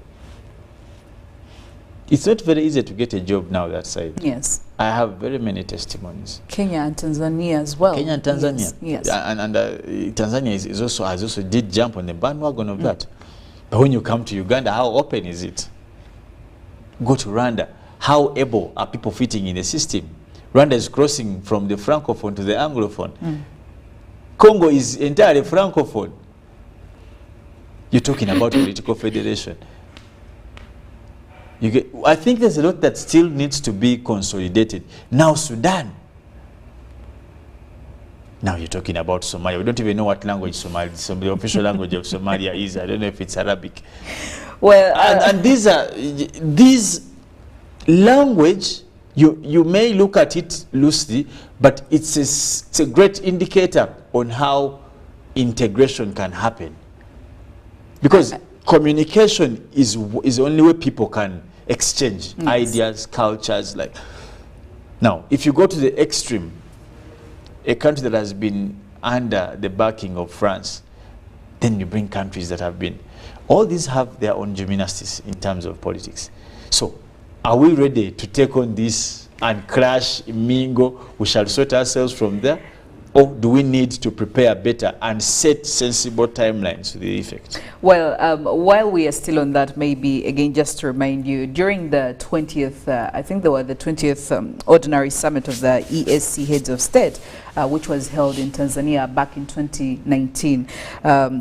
It's not very easy to get a job now that side. Yes. I have very many testimonies. Kenya and Tanzania as well. Kenya and Tanzania. Yes. And Tanzania has also did jump on the bandwagon of that. But when you come to Uganda, how open is it? Go to Rwanda. How able are people fitting in the system? Rwanda is crossing from the Francophone to the Anglophone. Congo is entirely Francophone. You're talking about political federation. I think there's a lot that still needs to be consolidated. Now Sudan. Now you're talking about Somalia. We don't even know what language Somalia, the official language of Somalia is. I don't know if it's Arabic. Well, and these language, you may look at it loosely, but it's a great indicator on how integration can happen. Because communication is the only way people can exchange ideas, cultures. Now, if you go to the extreme, a country that has been under the backing of France, then you bring countries that have been. All these have their own gymnastics in terms of politics. So, are we ready to take on this and crash, mingle? We shall sort ourselves from there? Or do we need to prepare better and set sensible timelines to the effect? Well, while we are still on that, maybe again just to remind you, during the 20th, I think there were the 20th Ordinary Summit of the ESC Heads of State, which was held in Tanzania back in 2019.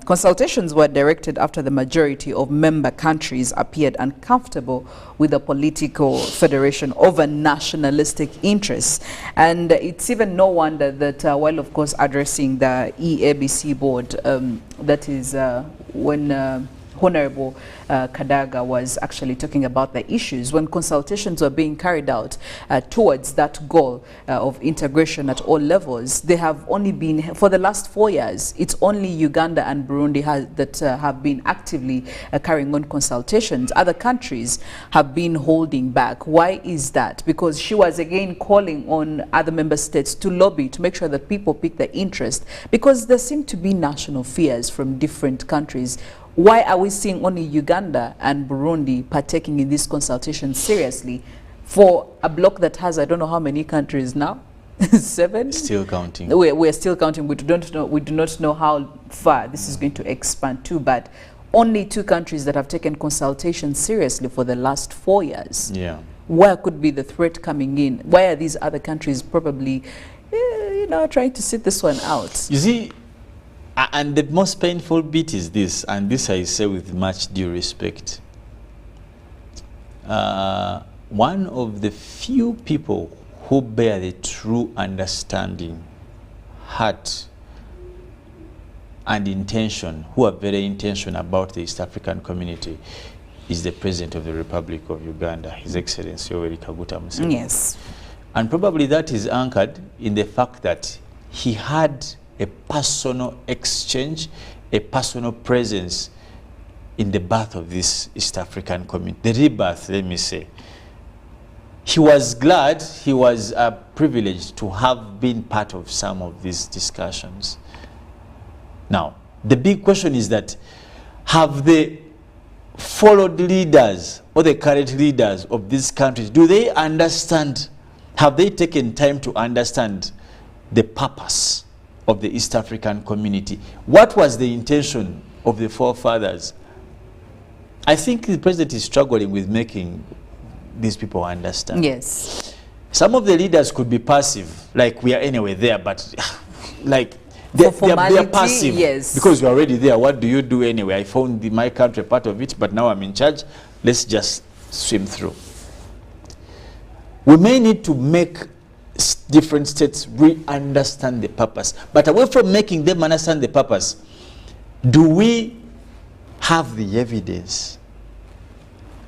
Consultations were directed after the majority of member countries appeared uncomfortable with the political federation over nationalistic interests. And it's even no wonder that while of course addressing the EABC board, that is when Honorable Kadaga was actually talking about the issues when consultations were being carried out towards that goal of integration at all levels. They have only been, for the last 4 years, it's only Uganda and Burundi that have been actively carrying on consultations. Other countries have been holding back. Why is that? Because she was again calling on other member states to lobby to make sure that people pick their interest, because there seem to be national fears from different countries. Why are we seeing only Uganda and Burundi partaking in this consultation seriously for a bloc that has, I don't know how many countries now? 7? Still counting. We're still counting. We do not know how far this is going to expand to, but only 2 countries that have taken consultation seriously for the last 4 years. Yeah. Where could be the threat coming in? Why are these other countries probably, trying to sit this one out? You see, and the most painful bit is this, and this I say with much due respect. One of the few people who bear the true understanding, heart, and intention, who are very intentional about the East African community, is the President of the Republic of Uganda, His Excellency Yoweri Kaguta Museveni. Yes. And probably that is anchored in the fact that he had a personal exchange, a personal presence in the birth of this East African community, the rebirth, let me say. He was glad, he was privileged to have been part of some of these discussions. Now, the big question is that, have the followed leaders or the current leaders of these countries, do they understand, have they taken time to understand the purpose of the East African community? What was the intention of the forefathers? I think the president is struggling with making these people understand. Yes. Some of the leaders could be passive, like we are anyway there, but like they're passive. Yes. Because you're already there. What do you do anyway? I found my country part of it, but now I'm in charge. Let's just swim through. We may need to make different states re-understand the purpose. But away from making them understand the purpose, do we have the evidence?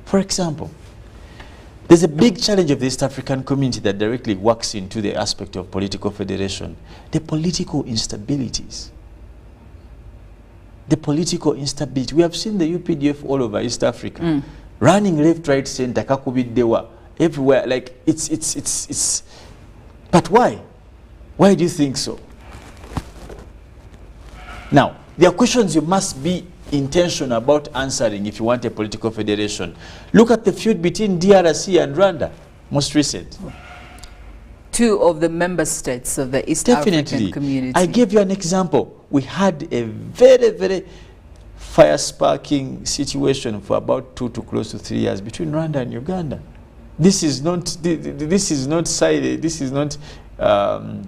For example, There's a big challenge of the East African community that directly works into the aspect of political federation. The political instabilities. The political instability. We have seen the UPDF all over East Africa. Running left, right, center, kakubidewa, everywhere. Like, it's... But why? Why do you think so? Now, there are questions you must be intentional about answering if you want a political federation. Look at the feud between DRC and Rwanda, most recent. Two of the member states of the East African community. I gave you an example. We had a very, very fire-sparking situation for about 2 to close to 3 years between Rwanda and Uganda. This is not silent. This is not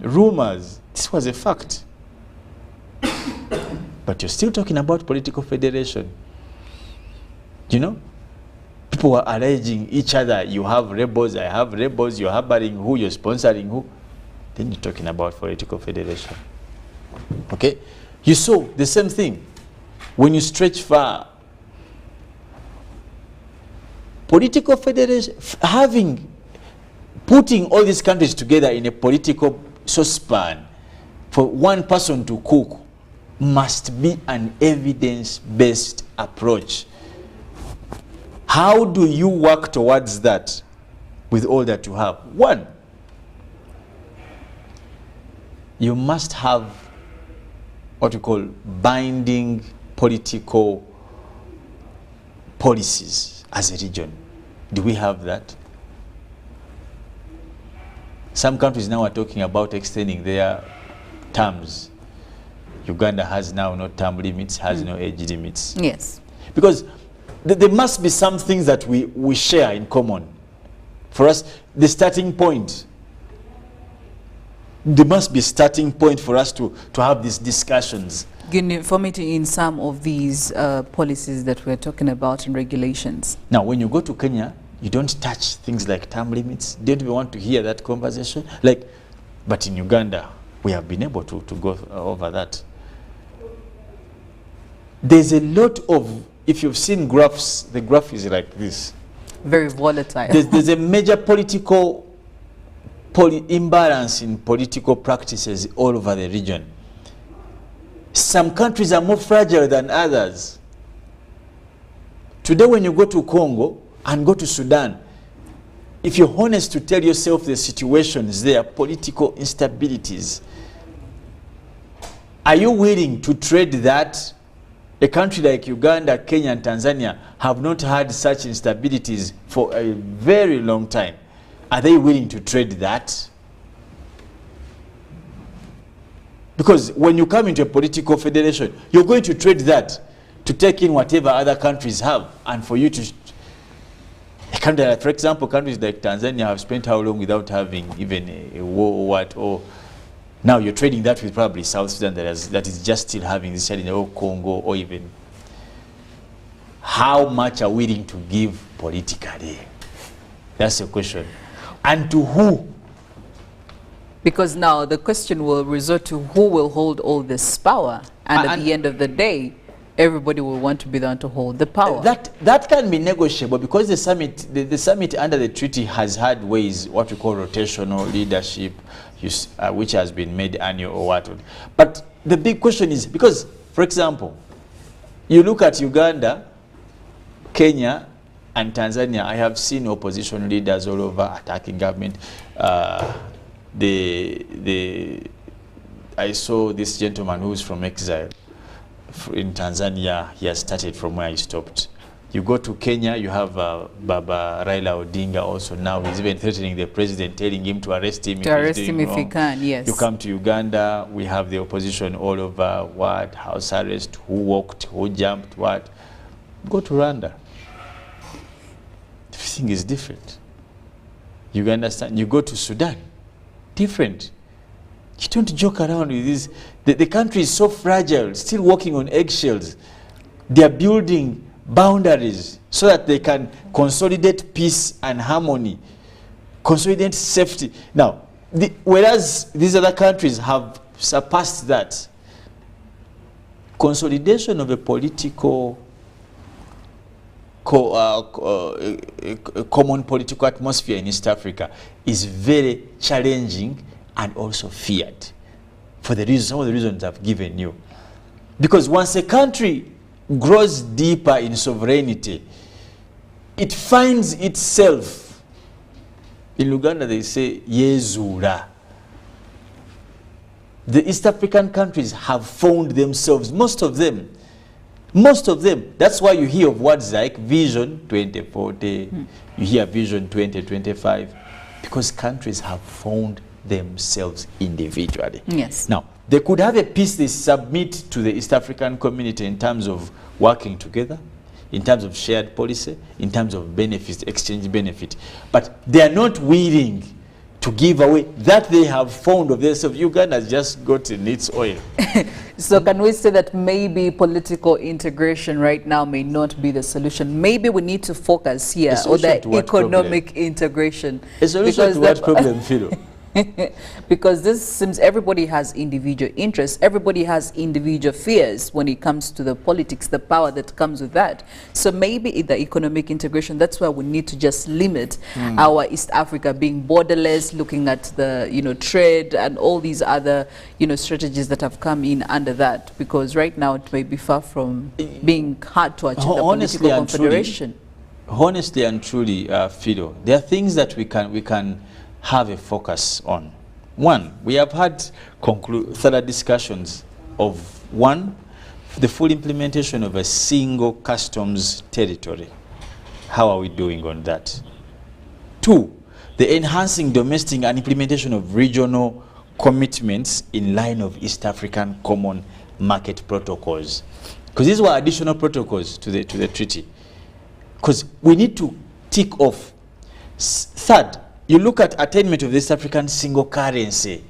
rumors. This was a fact. But you're still talking about political federation. You know? People are alleging each other. You have rebels, I have rebels, you're harboring who, you're sponsoring who. Then you're talking about political federation. Okay? You saw the same thing. When you stretch far, political federation, putting all these countries together in a political saucepan for one person to cook must be an evidence-based approach. How do you work towards that with all that you have? One, you must have what we call binding political policies as a region. Do we have that? Some countries now are talking about extending their terms. Uganda has now no term limits, has no age limits. Yes. Because there must be some things that we share in common. For us, the starting point, there must be a starting point for us to have these discussions. Uniformity in some of these policies that we're talking about and regulations. Now, when you go to Kenya, you don't touch things like term limits. They don't even want to hear that conversation. But in Uganda, we have been able to go over that. There's a lot of, if you've seen graphs, the graph is like this. Very volatile. There's a major political imbalance in political practices all over the region. Some countries are more fragile than others. Today when you go to Congo and go to Sudan, if you're honest to tell yourself the situations there, political instabilities, are you willing to trade that? A country like Uganda, Kenya, and Tanzania have not had such instabilities for a very long time. Are they willing to trade that? Because when you come into a political federation, you're going to trade that to take in whatever other countries have. And for you to... for example, countries like Tanzania have spent how long without having even a war or what, or now you're trading that with probably South Sudan that is just still having this challenge, or Congo, or even. How much are we willing to give politically? That's the question. And to who? Because now the question will resort to who will hold all this power. And at the end of the day, everybody will want to be the one to hold the power. That can be negotiable because the summit under the treaty has had ways, what we call rotational leadership, which has been made annual or what. But the big question is, because, for example, you look at Uganda, Kenya, and Tanzania, I have seen opposition leaders all over attacking government. I saw this gentleman who's from exile in Tanzania. He has started from where he stopped. You go to Kenya, you have Baba Raila Odinga also now. He's even threatening the president, telling him to arrest him if he can, yes. You come to Uganda, we have the opposition all over, what, house arrest, who walked, who jumped, what. Go to Rwanda. Everything is different. You understand? You go to Sudan, different. You don't joke around with this. The country is so fragile, still walking on eggshells. They are building boundaries so that they can consolidate peace and harmony, consolidate safety. Now, whereas these other countries have surpassed that, consolidation of a political common political atmosphere in East Africa is very challenging and also feared for the reasons, some of the reasons I've given you. Because once a country grows deeper in sovereignty, it finds itself, in Uganda they say, Yezura. The East African countries have found themselves, most of them. That's why you hear of words like Vision 2040, you hear Vision 2025, because countries have found themselves individually. Yes. Now, they could have a peace they submit to the East African community in terms of working together, in terms of shared policy, in terms of benefits, exchange benefit. But they are not willing to give away that they have found of themselves. Uganda has just gotten its oil. So can we say that maybe political integration right now may not be the solution? Maybe we need to focus here on the economic integration. A solution to what problem, Philo? Because this seems everybody has individual interests, everybody has individual fears when it comes to the politics, the power that comes with that. So maybe in the economic integration, that's why we need to just limit our East Africa being borderless, looking at the trade and all these other strategies that have come in under that, because right now it may be far from being hard to achieve the political confederation. Honestly and truly, Fido, there are things that we can have a focus on. One, we have had thorough discussions of the full implementation of a single customs territory. How are we doing on that? Two, the enhancing domestic and implementation of regional commitments in line of East African common market protocols. Because these were additional protocols to the treaty. Because we need to tick off. Third, you look at attainment of this African single currency.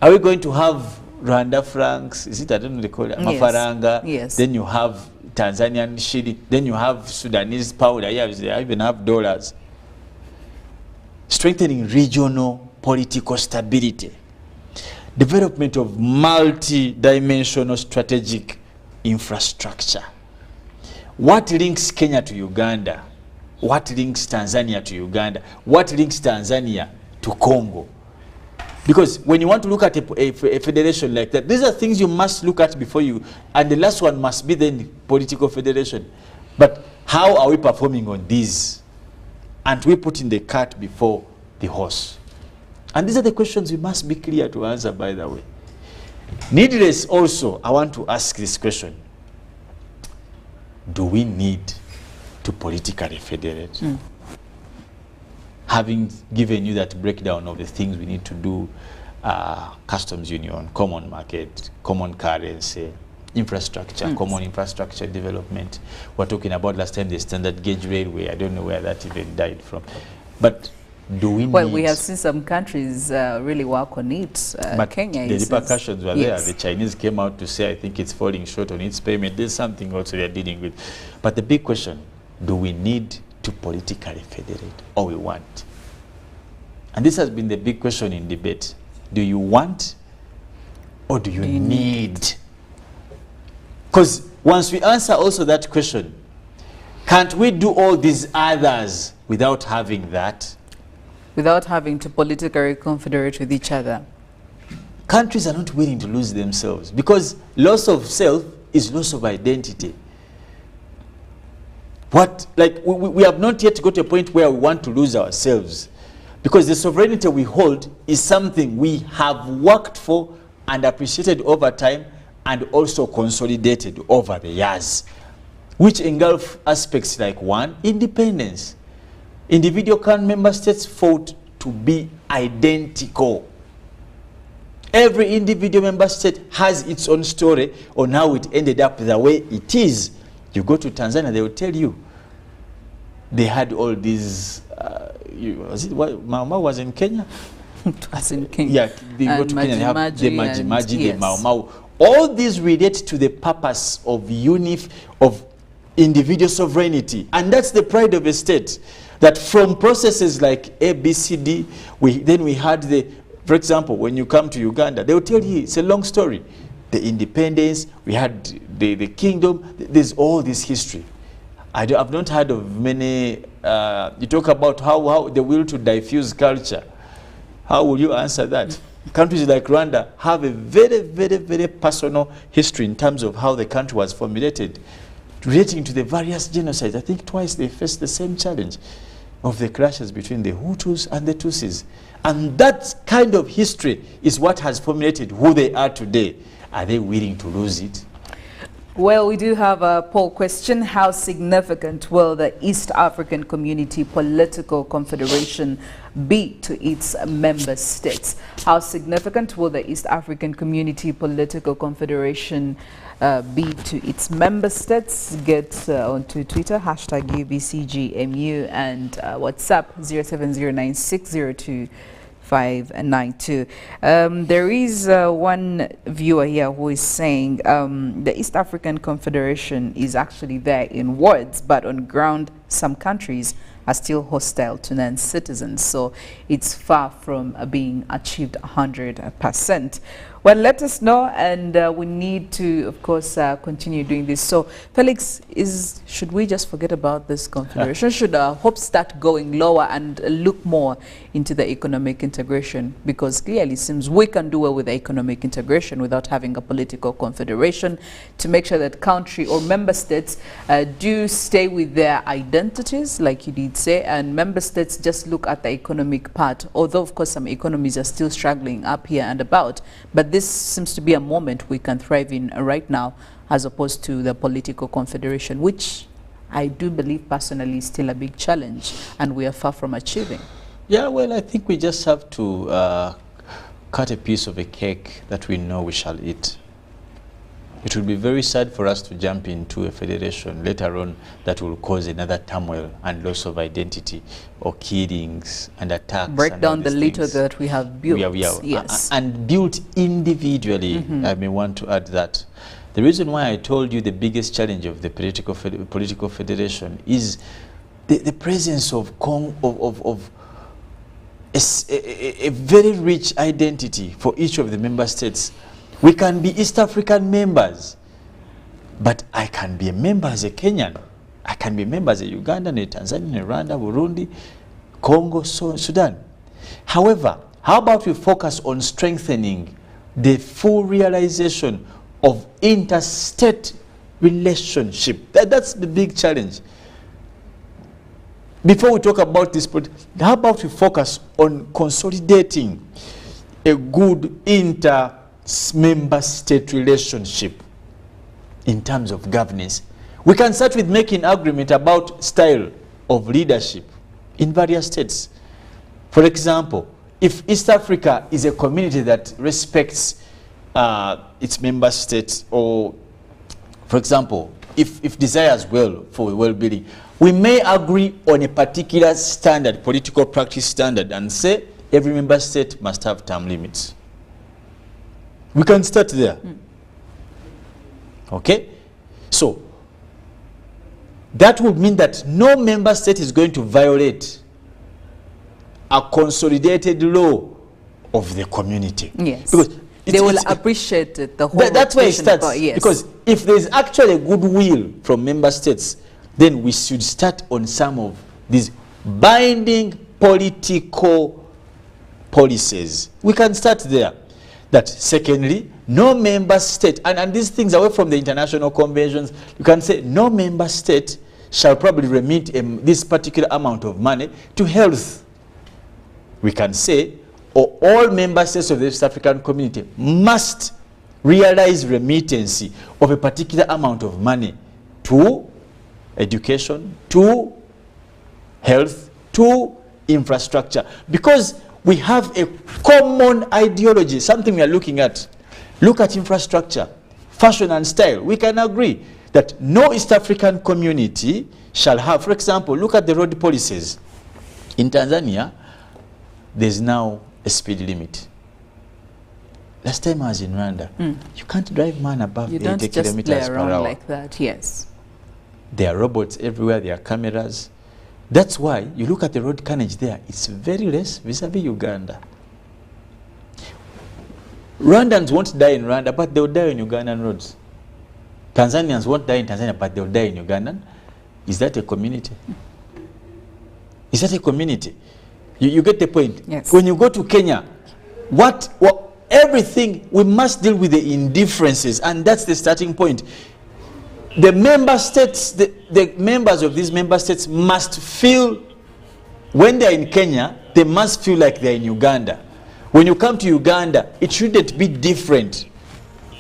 Are we going to have Rwanda francs? Is it, I don't know, they call it Mafaranga? Yes. Then you have Tanzanian shilling. Then you have Sudanese powder. Yeah, they even have dollars. Strengthening regional political stability. Development of multi-dimensional strategic infrastructure. What links Kenya to Uganda? What links Tanzania to Uganda? What links Tanzania to Congo? Because when you want to look at a federation like that, these are things you must look at before you, and the last one must be the political federation. But how are we performing on these? And we putting the cart before the horse? And these are the questions we must be clear to answer, by the way. Needless also, I want to ask this question. Do we need to politically federate? Having given you that breakdown of the things we need to do, customs union, common market, common currency, infrastructure, common infrastructure development. We're talking about last time the standard gauge railway. I don't know where that even died from. But do we Well, we have seen some countries really work on it. But Kenya the repercussions were there. The Chinese came out to say, I think it's falling short on its payment. There's something also they're dealing with. But the big question, do we need to politically federate, or we want? And this has been the big question in debate. Do you want, or do you need? Because once we answer also that question, can't we do all these others without having that? Without having to politically confederate with each other. Countries are not willing to lose themselves, because loss of self is loss of identity. We have not yet got to a point where we want to lose ourselves, because the sovereignty we hold is something we have worked for and appreciated over time, and also consolidated over the years, which engulf aspects like one, independence. Individual member states fought to be identical. Every individual member state has its own story on how it ended up the way it is. You go to Tanzania, they will tell you they had all these. Mama was in Kenya. It was in Kenya. Yeah, they go to Kenya. They have the Maji, the Mau Mau. All these relate to the purpose of individual sovereignty, and that's the pride of a state. That from processes like ABCD, then we had for example, when you come to Uganda, they will tell you it's a long story. The independence, we had the kingdom. There's all this history. I've not heard of many. You talk about how the will to diffuse culture. How will you answer that? Countries like Rwanda have a very, very, very personal history in terms of how the country was formulated, relating to the various genocides. I think twice they faced the same challenge of the clashes between the Hutus and the Tutsis. And that kind of history is what has formulated who they are today. Are they willing to lose it? Well, we do have a poll question. How significant will the East African Community Political Confederation be to its member states? How significant will the East African Community Political Confederation be to its member states? Get onto Twitter, hashtag UBCGMU, and WhatsApp 0709602 there is one viewer here who is saying the East African Confederation is actually there in words, but on ground some countries are still hostile to non-citizens, so it's far from being achieved 100%. Well, let us know, and we need to, of course, continue doing this. So, Felix, should we just forget about this confederation? Should hope start going lower and look more into the economic integration? Because clearly it seems we can do well with the economic integration without having a political confederation, to make sure that country or member states do stay with their identities, like you did say, and member states just look at the economic part, although, of course, some economies are still struggling up here and about. But this seems to be a moment we can thrive in right now, as opposed to the political confederation, which I do believe personally is still a big challenge and we are far from achieving. Yeah, well, I think we just have to cut a piece of a cake that we know we shall eat. It will be very sad for us to jump into a federation later on that will cause another turmoil and loss of identity, or killings and attacks. Break down the little that we have built. Yes. And built individually. I may want to add that. The reason why I told you the biggest challenge of the political federation is the presence of a very rich identity for each of the member states. We can be East African members, but I can be a member as a Kenyan. I can be a member as a Ugandan, a Tanzanian, a Rwanda, Burundi, Congo, Sudan. However, how about we focus on strengthening the full realization of interstate relationship? That's the big challenge. Before we talk about this, how about we focus on consolidating a good member state relationship in terms of governance? We can start with making agreement about style of leadership in various states. For example, if East Africa is a community that respects its member states, or for example, if desires well for well-being, we may agree on a particular standard, political practice standard, and say every member state must have term limits. We can start there. Okay? So, that would mean that no member state is going to violate a consolidated law of the community. Yes. Because they will appreciate it, the whole that's where it starts. Yes. Because if there is actually a goodwill from member states, then we should start on some of these binding political policies. We can start there. That secondly, no member state, and these things away from the international conventions, you can say no member state shall probably remit this particular amount of money to health. We can say, or all member states of the East African community must realize remittance of a particular amount of money to education, to health, to infrastructure. Because we have a common ideology, something we are looking at. Look at infrastructure, fashion and style. We can agree that no East African community shall have, for example, look at the road policies. In Tanzania, there's now a speed limit. Last time I was in Rwanda, you can't drive man above 80 kilometers per hour. Like that, yes. There are robots everywhere, there are cameras. That's why you look at the road carnage there, it's very less vis-a-vis Uganda. Rwandans won't die in Rwanda, but they'll die in Ugandan roads. Tanzanians won't die in Tanzania, but they'll die in Ugandan Is that a community? Is that a community? You get the point? Yes. When you go to Kenya, everything, we must deal with the indifferences, and that's the starting point. The member states, the members of these member states must feel, when they're in Kenya, they must feel like they're in Uganda. When you come to Uganda, it shouldn't be different.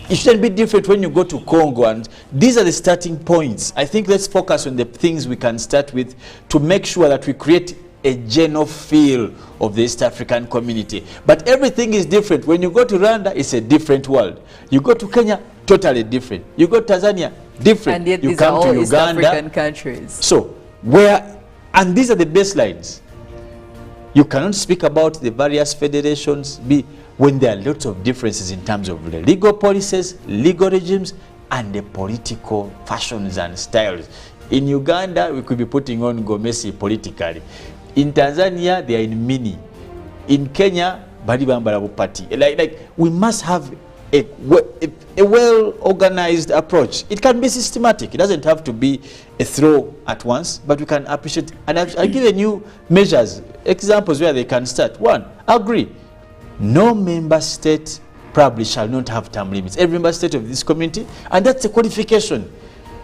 It shouldn't be different when you go to Congo, and these are the starting points. I think let's focus on the things we can start with to make sure that we create a general feel of the East African community. But everything is different. When you go to Rwanda, it's a different world. You go to Kenya, totally different. You go to Tanzania, different. And yet you these come are all to East Uganda. African countries. So, and these are the baselines. You cannot speak about the various federations when there are lots of differences in terms of the legal policies, legal regimes, and the political fashions and styles. In Uganda, we could be putting on Gomesi politically. In Tanzania, they are in mini. In Kenya, Badibambarabu party. Like we must have a well-organized approach. It can be systematic. It doesn't have to be a throw at once, but we can appreciate. And I'll give you new measures, examples where they can start. One, agree. No member state probably shall not have term limits. Every member state of this community, and that's a qualification.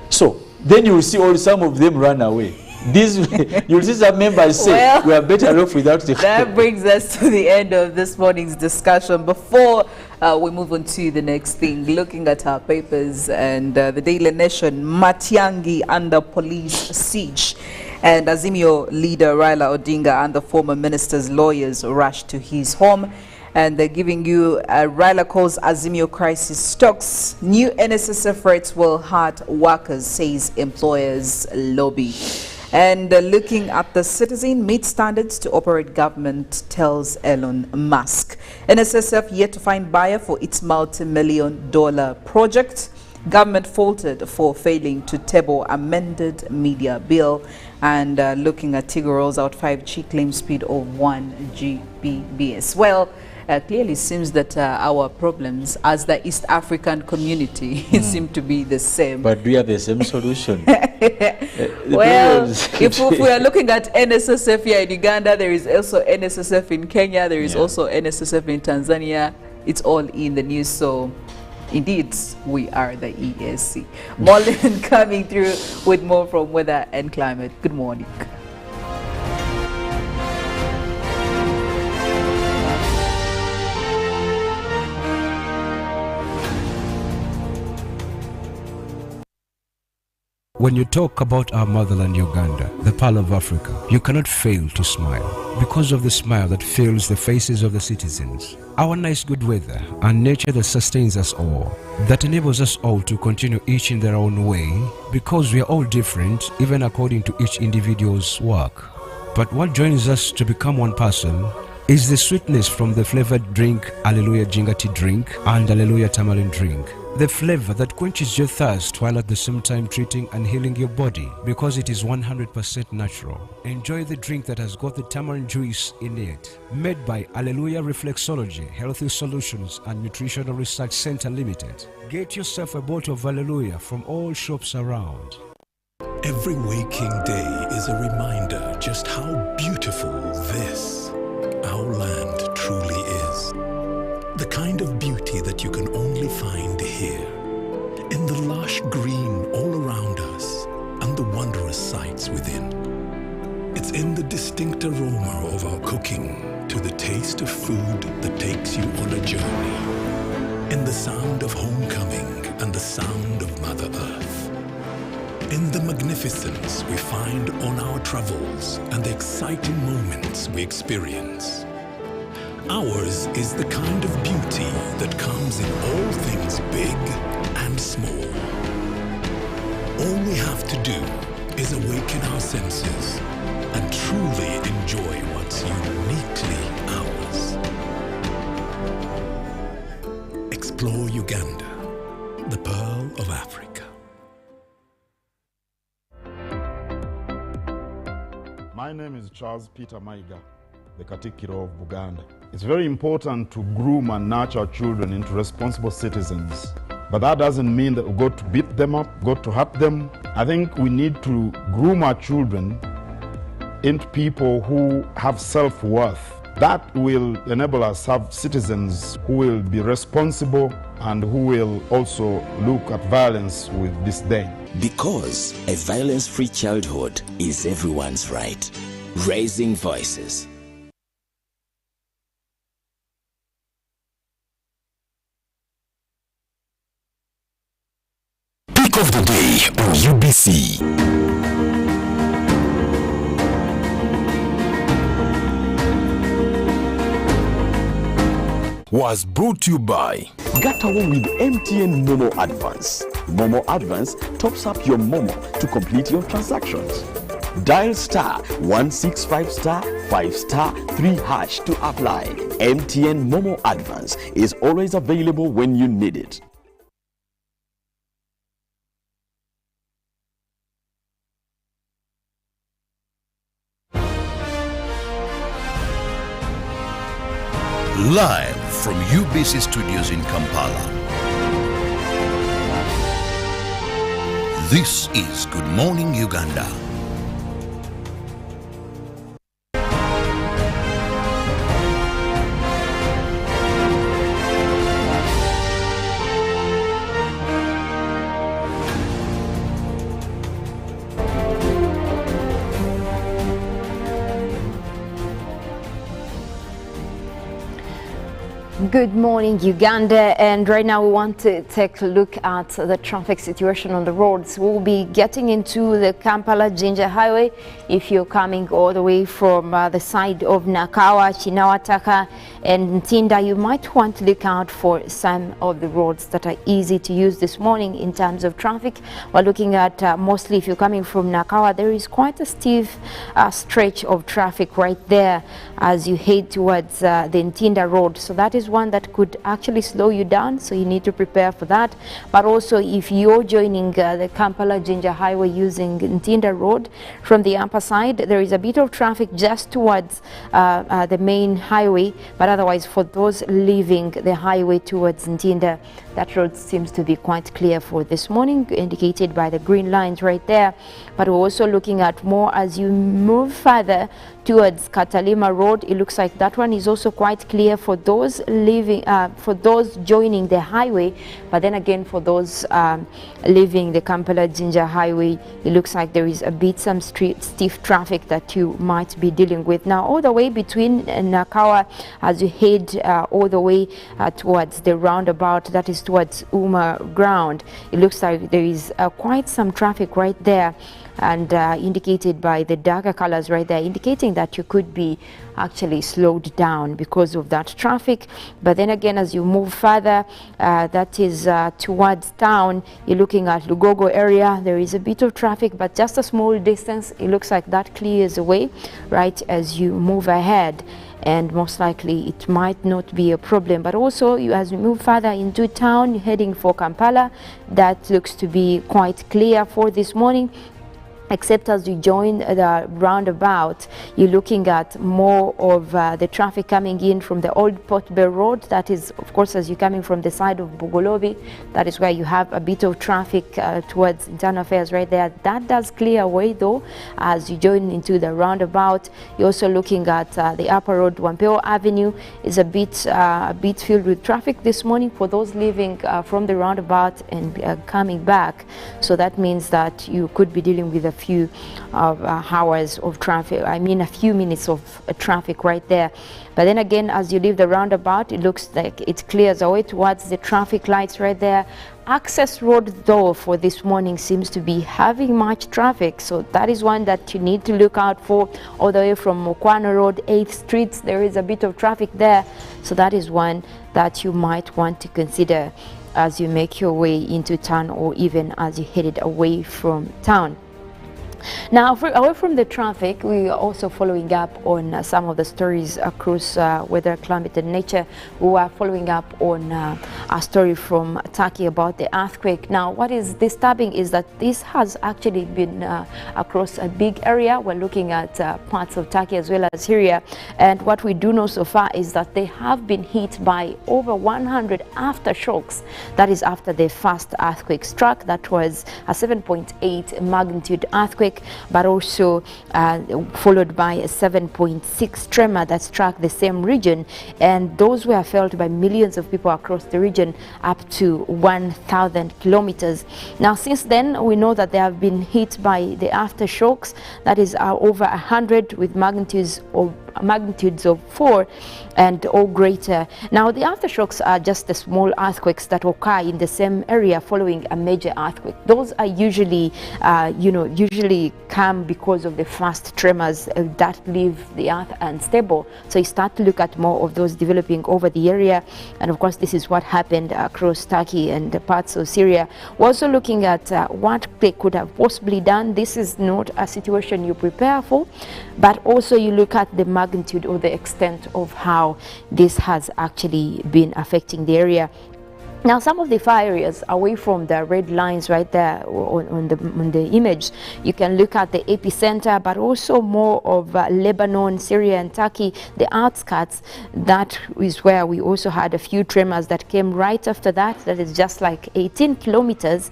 So then you will see some of them run away. You'll see some members say, well, we are better off without the... That brings us to the end of this morning's discussion. Before we move on to the next thing, looking at our papers and the Daily Nation, Matiang'i under police siege. And Azimio leader Raila Odinga and the former minister's lawyers rushed to his home. And they're giving you Raila calls Azimio crisis stocks. New NSSF rates will hurt workers, says employers lobby. And looking at the Citizen, meet standards to operate government, tells Elon Musk. NSSF yet to find buyer for its multi-million-dollar project. Government faulted for failing to table amended media bill. And looking at Tigo rolls out 5G claim speed of 1 Gbps. Well, clearly seems that our problems as the East African community seem to be the same. But we have the same solution. Well, if we are looking at NSSF here in Uganda, there is also NSSF in Kenya, there is also NSSF in Tanzania. It's all in the news, so indeed, we are the ESC. Mollen coming through with more from weather and climate. Good morning. When you talk about our motherland Uganda, the Pearl of Africa, you cannot fail to smile because of the smile that fills the faces of the citizens. Our nice good weather and nature that sustains us all, that enables us all to continue each in their own way because we are all different even according to each individual's work. But what joins us to become one person is the sweetness from the flavored drink Alleluia Jingati drink and Alleluia Tamarind drink. The flavor that quenches your thirst while at the same time treating and healing your body because it is 100% natural. Enjoy the drink that has got the tamarind juice in it. Made by Alleluia Reflexology, Healthy Solutions and Nutritional Research Center Limited. Get yourself a bottle of Alleluia from all shops around. Every waking day is a reminder just how beautiful this, our land, truly is. The kind of beauty that you can only find here, in the lush green all around us and the wondrous sights within. It's in the distinct aroma of our cooking to the taste of food that takes you on a journey, in the sound of homecoming and the sound of Mother Earth, in the magnificence we find on our travels and the exciting moments we experience. Ours is the kind of beauty that comes in all things big and small. All we have to do is awaken our senses and truly enjoy what's uniquely ours. Explore Uganda, the Pearl of Africa. My name is Charles Peter Maiga, the Katikiro of Buganda. It's very important to groom and nurture our children into responsible citizens. But that doesn't mean that we got to beat them up, got to hurt them, I think we need to groom our children into people who have self-worth. That will enable us to have citizens who will be responsible and who will also look at violence with disdain. Because a violence-free childhood is everyone's right. Raising voices. Pick of the day on UBC. Was brought to you by Gatawa with MTN Momo Advance. Momo Advance tops up your Momo to complete your transactions. Dial star 165 star 5 star 3 hash to apply. MTN Momo Advance is always available when you need it. Live from UBC Studios in Kampala. This is Good Morning Uganda. Good morning, Uganda, and right now we want to take a look at the traffic situation on the roads. We'll be getting into the Kampala-Jinja Highway. If you're coming all the way from the side of Nakawa, Chinawataka and Ntinda, you might want to look out for some of the roads that are easy to use this morning in terms of traffic. We're looking at mostly if you're coming from Nakawa, there is quite a stiff stretch of traffic right there as you head towards the Ntinda road. So that is one that could actually slow you down, so you need to prepare for that. But also if you're joining the Kampala-Jinja Highway using Ntinda Road from the upper side, there is a bit of traffic just towards the main highway, but otherwise for those leaving the highway towards Ntinda, that road seems to be quite clear for this morning, indicated by the green lines right there. But we're also looking at more as you move further towards Katalima Road. It looks like that one is also quite clear for those leaving, for those joining the highway. But then again, for those leaving the Kampala-Jinja Highway, it looks like there is a bit some stiff traffic that you might be dealing with. Now, all the way between Nakawa, as you head all the way towards the roundabout, that is towards Uma Ground, it looks like there is quite some traffic right there, and indicated by the darker colors right there, indicating that you could be actually slowed down because of that traffic. But then again, as you move further, that is towards town, you're looking at Lugogo area, there is a bit of traffic, but just a small distance. It looks like that clears away right as you move ahead, and most likely it might not be a problem. But also as we move further into town, heading for Kampala, that looks to be quite clear for this morning. Except as you join the roundabout, you're looking at more of the traffic coming in from the old Port Bell Road. That is, of course, as you're coming from the side of Bugolobi, that is where you have a bit of traffic towards internal affairs right there. That does clear away though as you join into the roundabout. You're also looking at the upper road. Wampeo Avenue is a bit filled with traffic this morning for those leaving from the roundabout and coming back. So that means that you could be dealing with a few hours of traffic, I mean a few minutes of traffic right there. But then again, as you leave the roundabout, it looks like it clears away towards the traffic lights right there. Access road though for this morning seems to be having much traffic, so that is one that you need to look out for. All the way from Mokwana Road, 8th Street, there is a bit of traffic there, so that is one that you might want to consider as you make your way into town or even as you headed away from town. Now, away from the traffic, we are also following up on some of the stories across weather, climate and nature. We are following up on a story from Turkey about the earthquake. Now, what is disturbing is that this has actually been across a big area. We're looking at parts of Turkey as well as Syria. And what we do know so far is that they have been hit by over 100 aftershocks. That is after the first earthquake struck. That was a 7.8 magnitude earthquake, but also followed by a 7.6 tremor that struck the same region, and those were felt by millions of people across the region, up to 1,000 kilometers. Now, since then, we know that they have been hit by the aftershocks, that is over 100 with magnitudes of 4 and or greater. Now, the aftershocks are just the small earthquakes that occur in the same area following a major earthquake. Those are usually usually come because of the fast tremors that leave the earth unstable. So you start to look at more of those developing over the area, and of course this is what happened across Turkey and parts of Syria. We're also looking at what they could have possibly done. This is not a situation you prepare for, but also you look at the magnitude or the extent of how this has actually been affecting the area. Now, some of the fire areas away from the red lines right there on the image, you can look at the epicenter, but also more of Lebanon, Syria and Turkey, the outskirts. That is where we also had a few tremors that came right after that. That is just like 18 kilometers.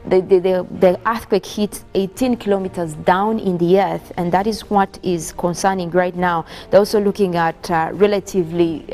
The earthquake hit 18 kilometers down in the earth, and that is what is concerning right now. They're also looking at relatively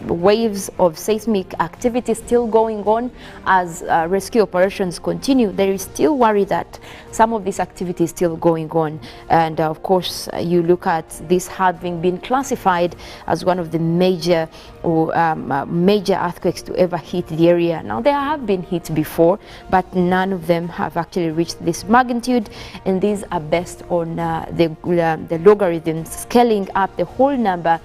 waves of seismic activity still going on as rescue operations continue. There is still worry that some of this activity is still going on, and of course you look at this having been classified as one of the major earthquakes to ever hit the area. Now, there have been hit before, but none of them have actually reached this magnitude, and these are based on the logarithms scaling up the whole number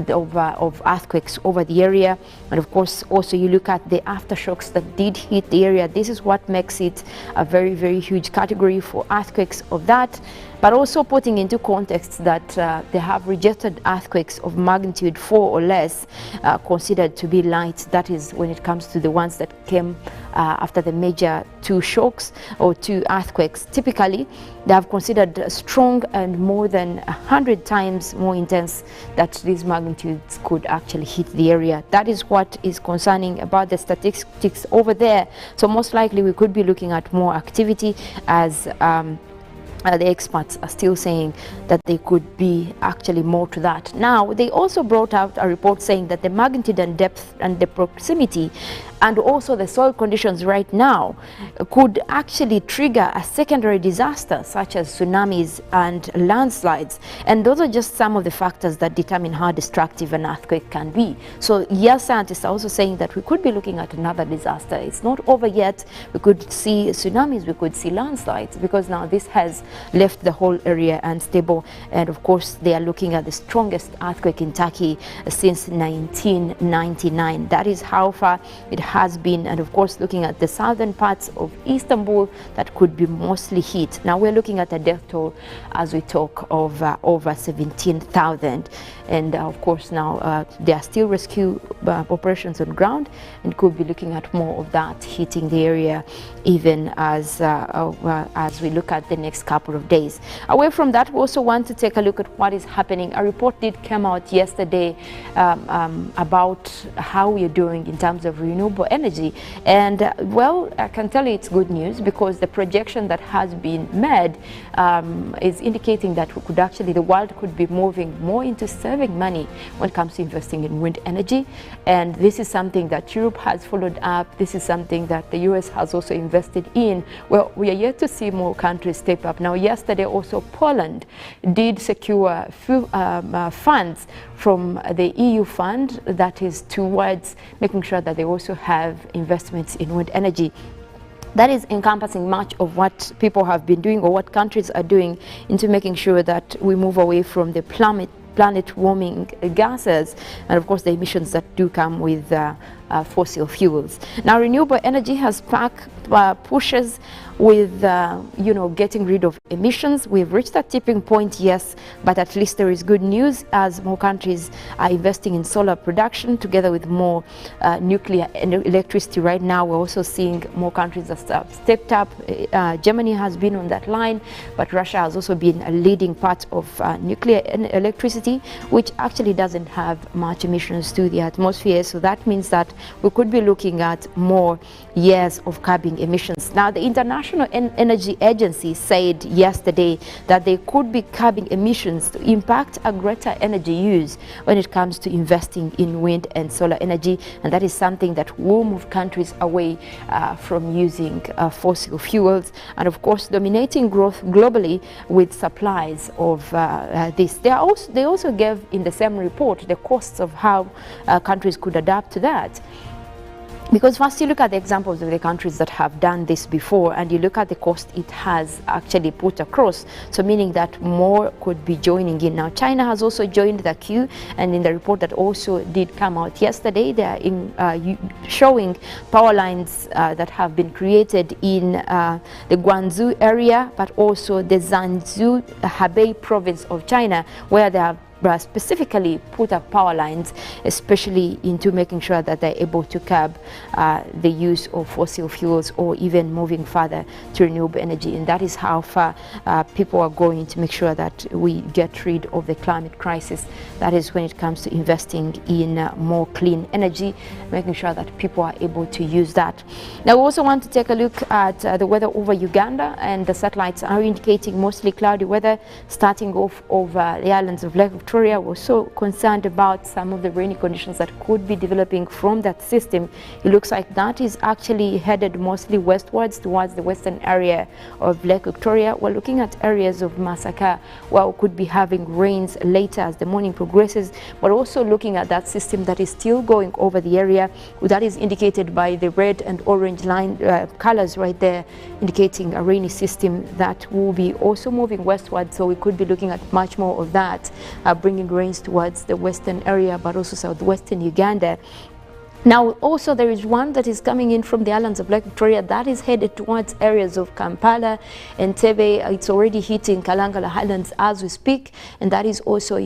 of earthquakes over the area. And of course also you look at the aftershocks that did hit the area. This is what makes it a very, very huge category for earthquakes of that, but also putting into context that they have rejected earthquakes of magnitude 4 or less considered to be light. That is when it comes to the ones that came after the major 2 shocks or 2 earthquakes. Typically they have considered strong and more than 100 times more intense that these magnitudes could actually hit the area. That is what is concerning about the statistics over there. So most likely we could be looking at more activity, as the experts are still saying that there could be actually more to that. Now, they also brought out a report saying that the magnitude and depth and the proximity and also the soil conditions right now could actually trigger a secondary disaster such as tsunamis and landslides. And those are just some of the factors that determine how destructive an earthquake can be. So yes, scientists are also saying that we could be looking at another disaster. It's not over yet. We could see tsunamis, we could see landslides, because now this has left the whole area unstable. And of course they are looking at the strongest earthquake in Turkey since 1999. That is how far it has been. And of course looking at the southern parts of Istanbul, that could be mostly hit. Now we're looking at a death toll as we talk of over 17,000. And of course now there are still rescue operations on ground, and could be looking at more of that hitting the area even as we look at the next couple of days. Away from that, we also want to take a look at what is happening. A report did come out yesterday about how we are doing in terms of renewable energy, and well, I can tell you it's good news, because the projection that has been made is indicating that we could actually, the world could be moving more into saving money when it comes to investing in wind energy. And this is something that Europe has followed up. This is something that the US has also invested in. Well, we are yet to see more countries step up. Now yesterday also Poland did secure funds from the EU fund that is towards making sure that they also have investments in wind energy. That is encompassing much of what people have been doing, or what countries are doing, into making sure that we move away from the planet warming gases, and of course the emissions that do come with fossil fuels. Now, renewable energy has pushes with getting rid of emissions. We've reached that tipping point, yes, but at least there is good news as more countries are investing in solar production together with more nuclear electricity. Right now we're also seeing more countries that have stepped up. Germany has been on that line, but Russia has also been a leading part of nuclear electricity, which actually doesn't have much emissions to the atmosphere. So that means that we could be looking at more years of curbing emissions. Now, the International Energy Agency said yesterday that they could be curbing emissions to impact a greater energy use when it comes to investing in wind and solar energy, and that is something that will move countries away from using fossil fuels, and of course dominating growth globally with supplies of this. They also gave in the same report the costs of how countries could adapt to that. Because first you look at the examples of the countries that have done this before, and you look at the cost it has actually put across, so meaning that more could be joining in. Now, China has also joined the queue, and in the report that also did come out yesterday, they are showing power lines that have been created in the Guangzhou area, but also the Zhangzhou, Hebei province of China, where they have specifically put up power lines, especially into making sure that they're able to curb the use of fossil fuels or even moving further to renewable energy. And that is how far people are going to make sure that we get rid of the climate crisis. That is when it comes to investing in more clean energy, making sure that people are able to use that. Now, we also want to take a look at the weather over Uganda, and the satellites are indicating mostly cloudy weather starting off over the islands of Lake Victoria. We're so concerned about some of the rainy conditions that could be developing from that system. It looks like that is actually headed mostly westwards towards the western area of Lake Victoria. We're looking at areas of Mastiko where we could be having rains later as the morning progresses, but also looking at that system that is still going over the area. That is indicated by the red and orange line colors right there, indicating a rainy system that will be also moving westward. So we could be looking at much more of that, bringing rains towards the western area, but also southwestern Uganda. Now, also there is one that is coming in from the islands of Lake Victoria that is headed towards areas of Kampala and Tebe. It's already hitting Kalangala Highlands as we speak, and that is also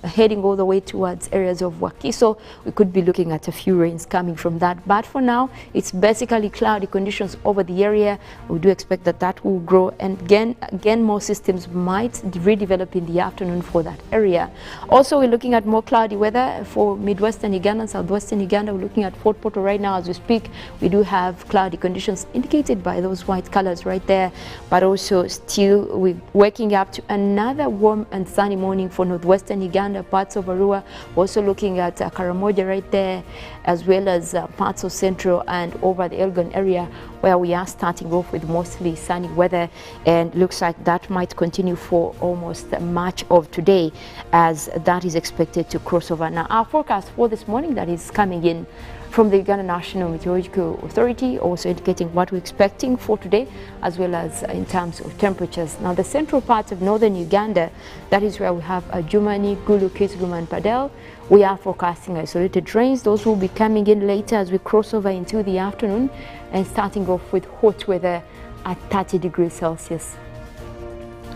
heading all the way towards areas of Wakiso. We could be looking at a few rains coming from that, but for now it's basically cloudy conditions over the area. We do expect that that will grow, and again more systems might redevelop in the afternoon for that area. Also, we're looking at more cloudy weather for midwestern Uganda and southwestern Uganda. We're looking at Fort Portal right now as we speak. We do have cloudy conditions indicated by those white colors right there, but also still we're waking up to another warm and sunny morning for northwestern Uganda, parts of Arua. We're also looking at Karamoja right there, as well as parts of central and over the Elgon area, where we are starting off with mostly sunny weather, and looks like that might continue for almost much of today, as that is expected to cross over. Now, our forecast for this morning that is coming in from the Uganda National Meteorological Authority, also indicating what we're expecting for today, as well as in terms of temperatures. Now, the central part of northern Uganda, that is where we have Jumani, Gulu, Kisguma and Padel. We are forecasting isolated rains. Those will be coming in later as we cross over into the afternoon, and starting off with hot weather at 30 degrees Celsius.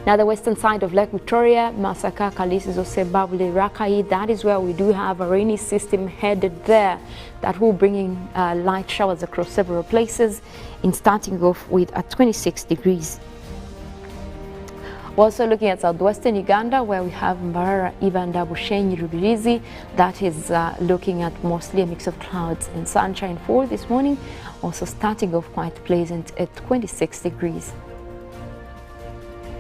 Now, the western side of Lake Victoria, Masaka, Kalisi, Zosebabule, Rakai, that is where we do have a rainy system headed there that will bring in light showers across several places, in starting off with at 26 degrees. We're also looking at southwestern Uganda, where we have Mbarara, Ibanda, Bushenyi, Rubirizi. That is looking at mostly a mix of clouds and sunshine for this morning, also starting off quite pleasant at 26 degrees.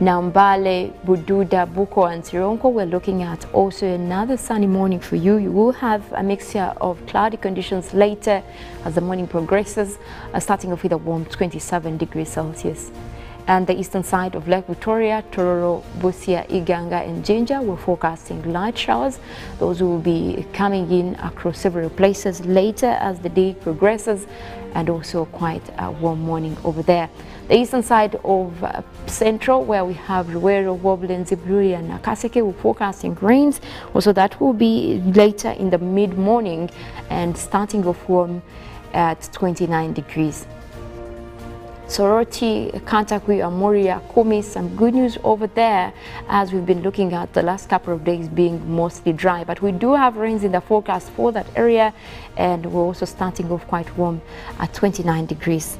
Now, Mbale, Bududa, Buko and Sironko, we're looking at also another sunny morning for you. You will have a mixture of cloudy conditions later as the morning progresses, starting off with a warm 27 degrees Celsius. And the eastern side of Lake Victoria, Tororo, Busia, Iganga and Jinja, we're forecasting light showers. Those will be coming in across several places later as the day progresses, and also quite a warm morning over there. The eastern side of Central, where we have Ruwero, Wobblen, Ziburi and Nakaseke, we're forecasting rains. Also that will be later in the mid-morning and starting off warm at 29 degrees. Soroti, Kantakwi, Amoria, Kumi, some good news over there as we've been looking at the last couple of days being mostly dry. But we do have rains in the forecast for that area, and we're also starting off quite warm at 29 degrees.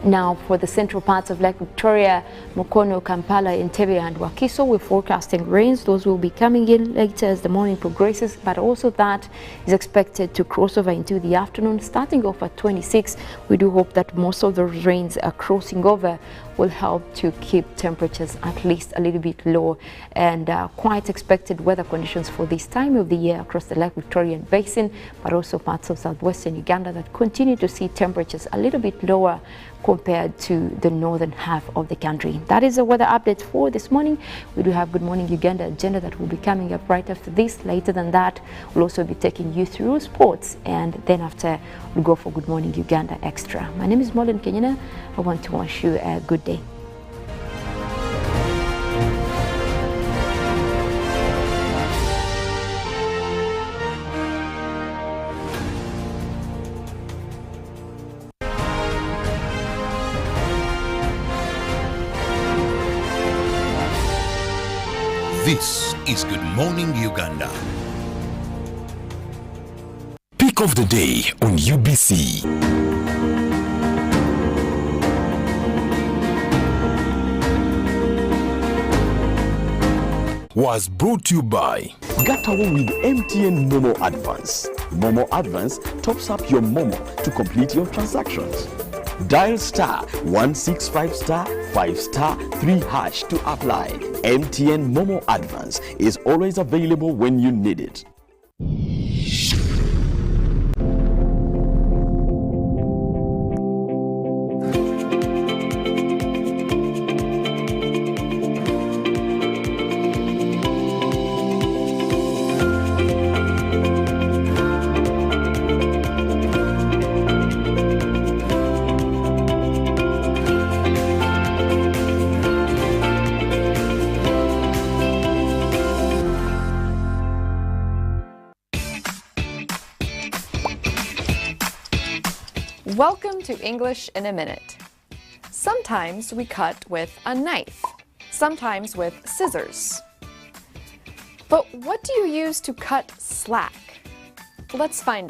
Now for the central parts of Lake Victoria, Mukono, Kampala, Entebbe and Wakiso, we're forecasting rains. Those will be coming in later as the morning progresses, but also that is expected to cross over into the afternoon, starting off at 26. We do hope that most of those rains are crossing over will help to keep temperatures at least a little bit low, and quite expected weather conditions for this time of the year across the Lake Victorian Basin, but also parts of southwestern Uganda that continue to see temperatures a little bit lower compared to the northern half of the country. That is the weather update for this morning. We do have Good Morning Uganda agenda that will be coming up right after this. Later than that, we'll also be taking you through sports, and then after we'll go for Good Morning Uganda Extra. My name is Mollen, Kenyena. I want to wish you a good day. This is Good Morning Uganda. Pick of the day on UBC. Was brought to you by Gatawo with MTN Momo Advance. Momo Advance tops up your Momo to complete your transactions. Dial *165*5*3# to apply. MTN Momo Advance is always available when you need it. Welcome to English in a Minute. Sometimes we cut with a knife, sometimes with scissors. But what do you use to cut slack? Let's find out.